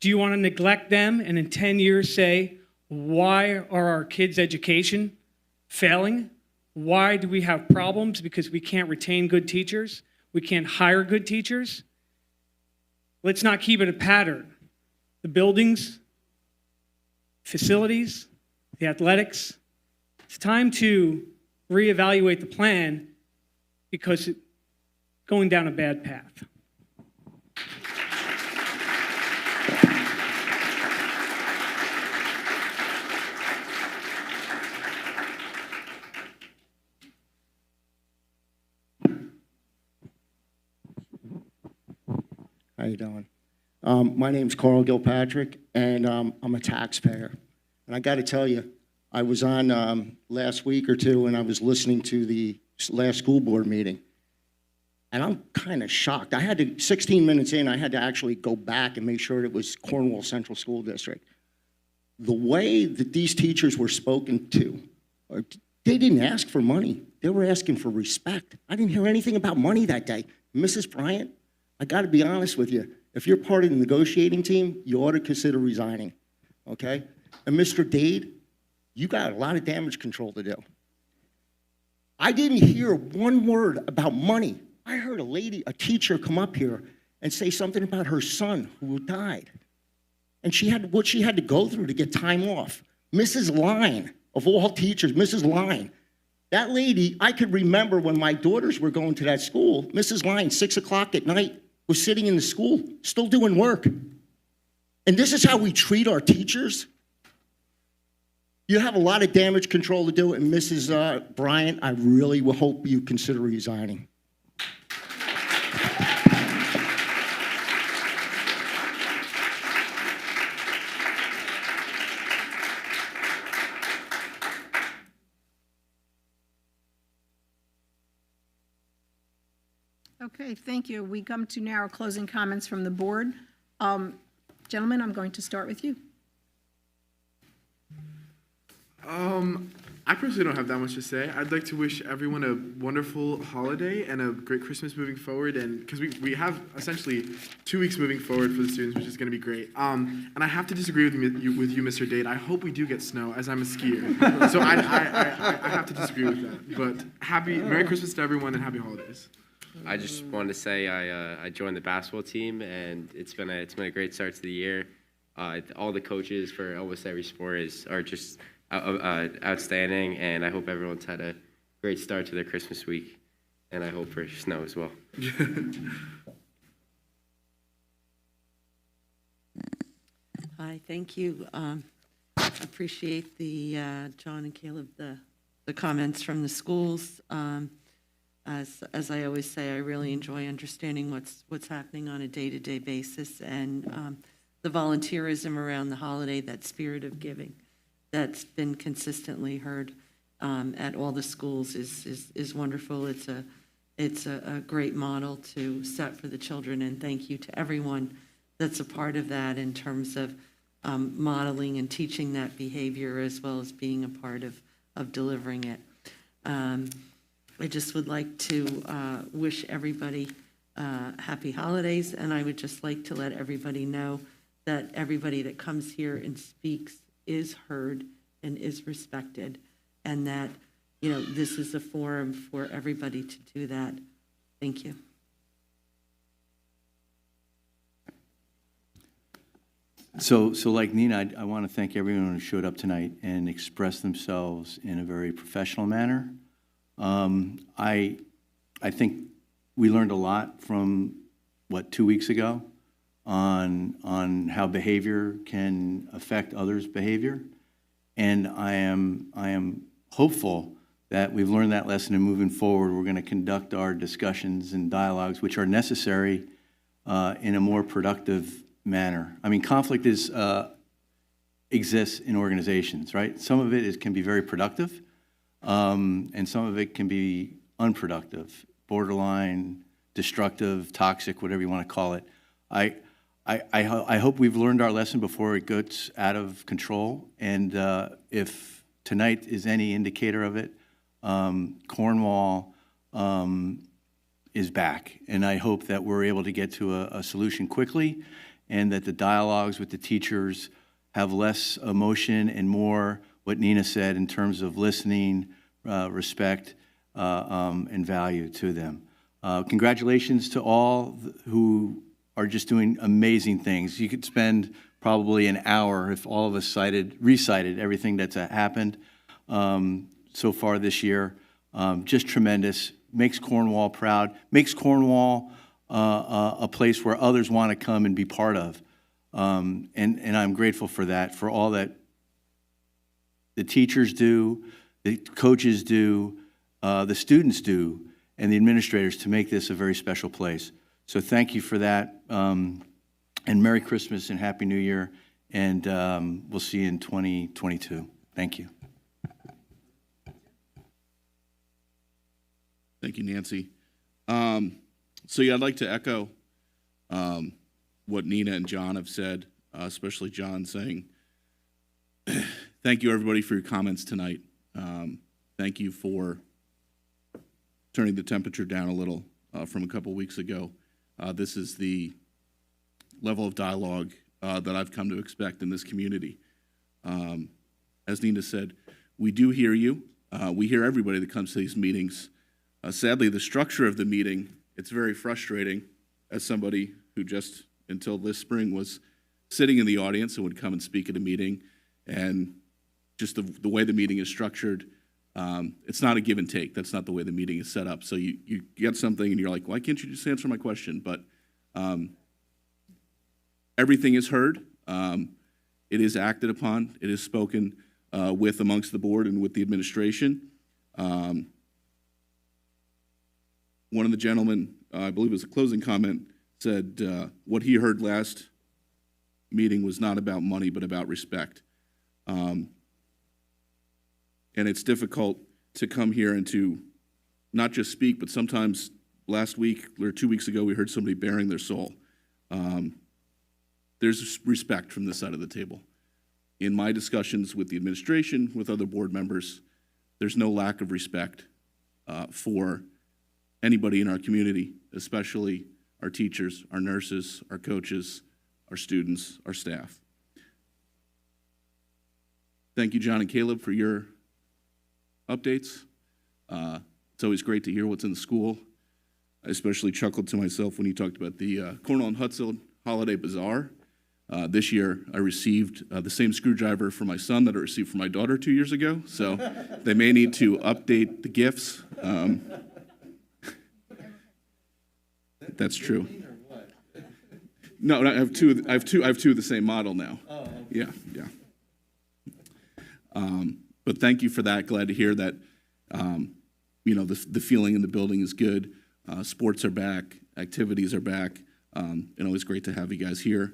Do you want to neglect them and in 10 years say, why are our kids' education failing? Why do we have problems? Because we can't retain good teachers? We can't hire good teachers? Let's not keep it a pattern. The buildings, facilities, the athletics, it's time to reevaluate the plan because it's going down a bad path. How you doing? My name's Carl Gilpatrick, and I'm a taxpayer. And I got to tell you, I was on last week or two, and I was listening to the last school board meeting, and I'm kind of shocked. I had to, 16 minutes in, I had to actually go back and make sure it was Cornwall Central School District. The way that these teachers were spoken to, they didn't ask for money. They were asking for respect. I didn't hear anything about money that day. Mrs. Bryant, I got to be honest with you. If you're part of the negotiating team, you ought to consider resigning, okay? And Mr. Dade, you got a lot of damage control to do. I didn't hear one word about money. I heard a teacher come up here and say something about her son who died. And what she had to go through to get time off. Mrs. Line, of all teachers, Mrs. Line. That lady, I could remember when my daughters were going to that school, Mrs. Line, 6 o'clock at night, was sitting in the school, still doing work. And this is how we treat our teachers? You have a lot of damage control to do, and Mrs. Bryant, I really will hope you consider resigning. Okay, thank you. We come to now our closing comments from the board. Gentlemen, I'm going to start with you. I personally don't have that much to say. I'd like to wish everyone a wonderful holiday and a great Christmas moving forward, and because we have essentially 2 weeks moving forward for the students, which is going to be great. And I have to disagree with you, Mr. Dade. I hope we do get snow, as I'm a skier. So I have to disagree with that. But Merry Christmas to everyone and happy holidays. I just wanted to say I joined the basketball team, and it's been a great start to the year. All the coaches for almost every sport are just outstanding, and I hope everyone's had a great start to their Christmas week, and I hope for snow as well. Hi, thank you. Appreciate the John and Caleb, the comments from the schools. As I always say, I really enjoy understanding what's happening on a day-to-day basis, and the volunteerism around the holiday, that spirit of giving that's been consistently heard at all the schools is wonderful. It's a great model to set for the children, and thank you to everyone that's a part of that in terms of modeling and teaching that behavior, as well as being a part of delivering it. I just would like to wish everybody happy holidays, and I would just like to let everybody know that everybody that comes here and speaks is heard and is respected, and that, you know, this is a forum for everybody to do that. Thank you. So like Nina, I want to thank everyone who showed up tonight and expressed themselves in a very professional manner. I think we learned a lot from, 2 weeks ago on how behavior can affect others' behavior. And I am hopeful that we've learned that lesson, and moving forward, we're going to conduct our discussions and dialogues, which are necessary, in a more productive manner. I mean, conflict exists in organizations, right? Some of it can be very productive, and some of it can be unproductive, borderline, destructive, toxic, whatever you want to call it. I hope we've learned our lesson before it gets out of control, and if tonight is any indicator of it, Cornwall is back, and I hope that we're able to get to a solution quickly, and that the dialogues with the teachers have less emotion and more what Nina said in terms of listening, respect, and value to them. Congratulations to all who are just doing amazing things. You could spend probably an hour if all of us recited everything that's happened so far this year. Just tremendous. Makes Cornwall proud. Makes Cornwall a place where others want to come and be part of. And I'm grateful for that, for all that the teachers do, the coaches do, the students do, and the administrators to make this a very special place. So thank you for that, and Merry Christmas and Happy New Year, and we'll see you in 2022. Thank you. Thank you, Nancy. So yeah, I'd like to echo what Nina and John have said, especially John saying, thank you everybody for your comments tonight. Thank you for turning the temperature down a little from a couple weeks ago. This is the level of dialogue that I've come to expect in this community. As Nina said, we do hear you. We hear everybody that comes to these meetings. Sadly, the structure of the meeting, it's very frustrating as somebody who just until this spring was sitting in the audience and would come and speak at a meeting, and just the way the meeting is structured, it's not a give and take. That's not the way the meeting is set up. So you get something and you're like, why can't you just answer my question? But everything is heard. It is acted upon. It is spoken. with amongst the board and with the administration. One of the gentlemen, I believe it was a closing comment, said what he heard last meeting was not about money, but about respect. And it's difficult to come here and to not just speak, but sometimes last week or 2 weeks ago, we heard somebody bearing their soul. There's respect from this side of the table. In my discussions with the administration, with other board members, there's no lack of respect for anybody in our community, especially our teachers, our nurses, our coaches, our students, our staff. Thank you, John and Caleb, for your updates. It's always great to hear what's in the school. I especially chuckled to myself when you talked about the Cornwall and Hudson Holiday Bazaar. This year, I received the same screwdriver for my son that I received for my daughter 2 years ago, so they may need to update the gifts. That's true. No, I have two. I have two of the same model now. Oh, okay. Yeah. But thank you for that. Glad to hear that. The feeling in the building is good. Sports are back. Activities are back. And always great to have you guys here.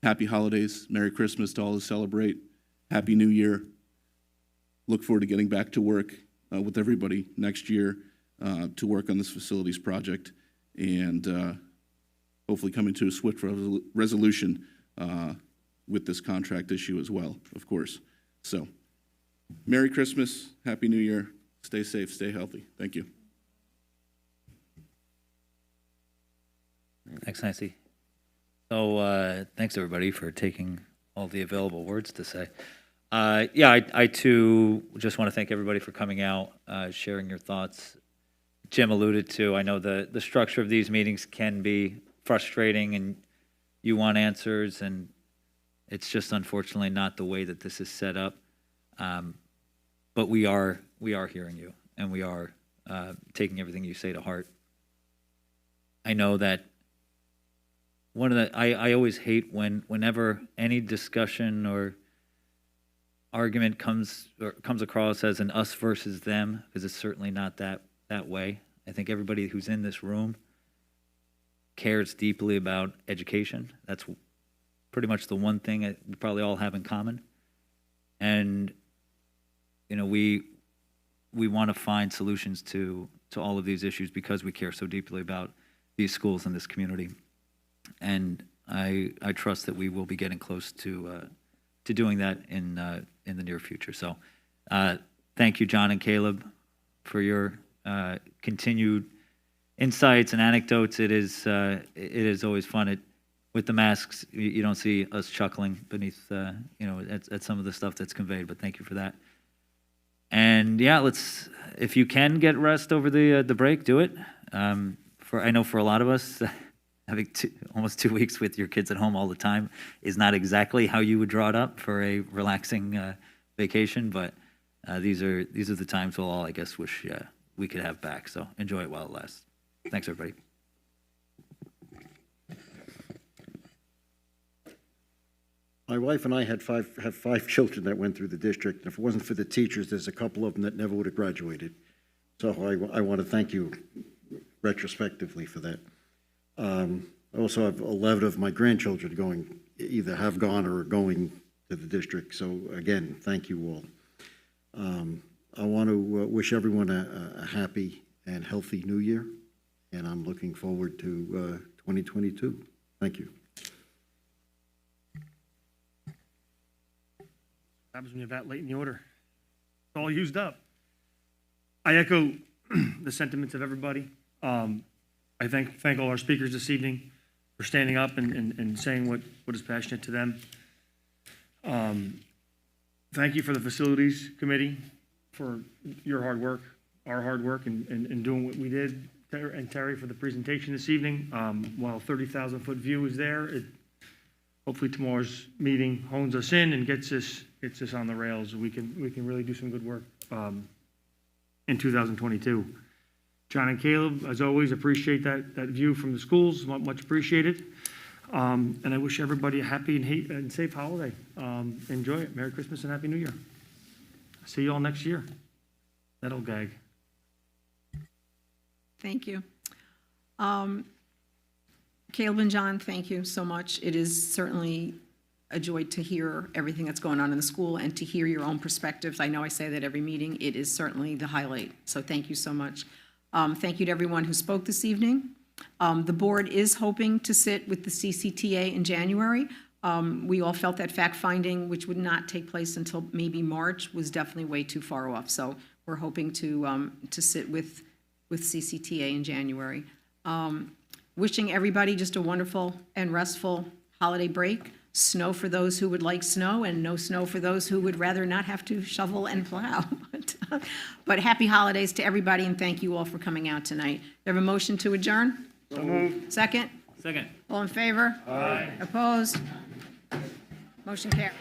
Happy holidays. Merry Christmas to all who celebrate. Happy New Year. Look forward to getting back to work with everybody next year to work on this facilities project and hopefully coming to a swift resolution with this contract issue as well, of course. So, Merry Christmas, Happy New Year, stay safe, stay healthy. Thank you. Thanks, Nancy. So thanks, everybody, for taking all the available words to say. I too just want to thank everybody for coming out, sharing your thoughts. Jim alluded to, I know the structure of these meetings can be frustrating and you want answers, and it's just unfortunately not the way that this is set up. But we are hearing you, and we are taking everything you say to heart. I know that I always hate whenever any discussion or argument comes across as an us versus them, because it's certainly not that way. I think everybody who's in this room cares deeply about education. That's pretty much the one thing that we probably all have in common. And we want to find solutions to all of these issues because we care so deeply about these schools and this community. And I trust that we will be getting close to doing that in the near future. So thank you, John and Caleb, for your continued insights and anecdotes. It is always fun. With the masks, you don't see us chuckling beneath at some of the stuff that's conveyed. But thank you for that. And yeah, if you can get rest over the break, do it. I know for a lot of us, having almost 2 weeks with your kids at home all the time is not exactly how you would draw it up for a relaxing vacation. But these are the times we'll all, I guess, wish we could have back. So enjoy it while it lasts. Thanks, everybody. My wife and I have five children that went through the district. And if it wasn't for the teachers, there's a couple of them that never would have graduated. So I want to thank you retrospectively for that. I also have 11 of my grandchildren either have gone or are going to the district. So again, thank you all. I want to wish everyone a happy and healthy new year. And I'm looking forward to 2022. Thank you. Happens when you're that late in the order. It's all used up. I echo the sentiments of everybody. I thank all our speakers this evening for standing up and saying what is passionate to them. Thank you for the facilities committee for your hard work, our hard work, and doing what we did, and Terry for the presentation this evening. While 30,000-foot view is there, hopefully tomorrow's meeting hones us in and gets us on the rails. We can really do some good work in 2022. John and Caleb, as always, appreciate that view from the schools. Much appreciated. And I wish everybody a happy and safe holiday. Enjoy it. Merry Christmas and Happy New Year. See you all next year. That'll gag. Thank you. Caleb and John, thank you so much. It is certainly a joy to hear everything that's going on in the school and to hear your own perspectives. I know I say that every meeting. It is certainly the highlight. So thank you so much. Thank you to everyone who spoke this evening. The board is hoping to sit with the CCTA in January. We all felt that fact-finding, which would not take place until maybe March, was definitely way too far off. So we're hoping to sit with CCTA in January. Wishing everybody just a wonderful and restful holiday break. Snow for those who would like snow, and no snow for those who would rather not have to shovel and plow. But happy holidays to everybody, and thank you all for coming out tonight. Do you have a motion to adjourn? So moved. Second? Second. All in favor? Aye. Opposed? Motion carried.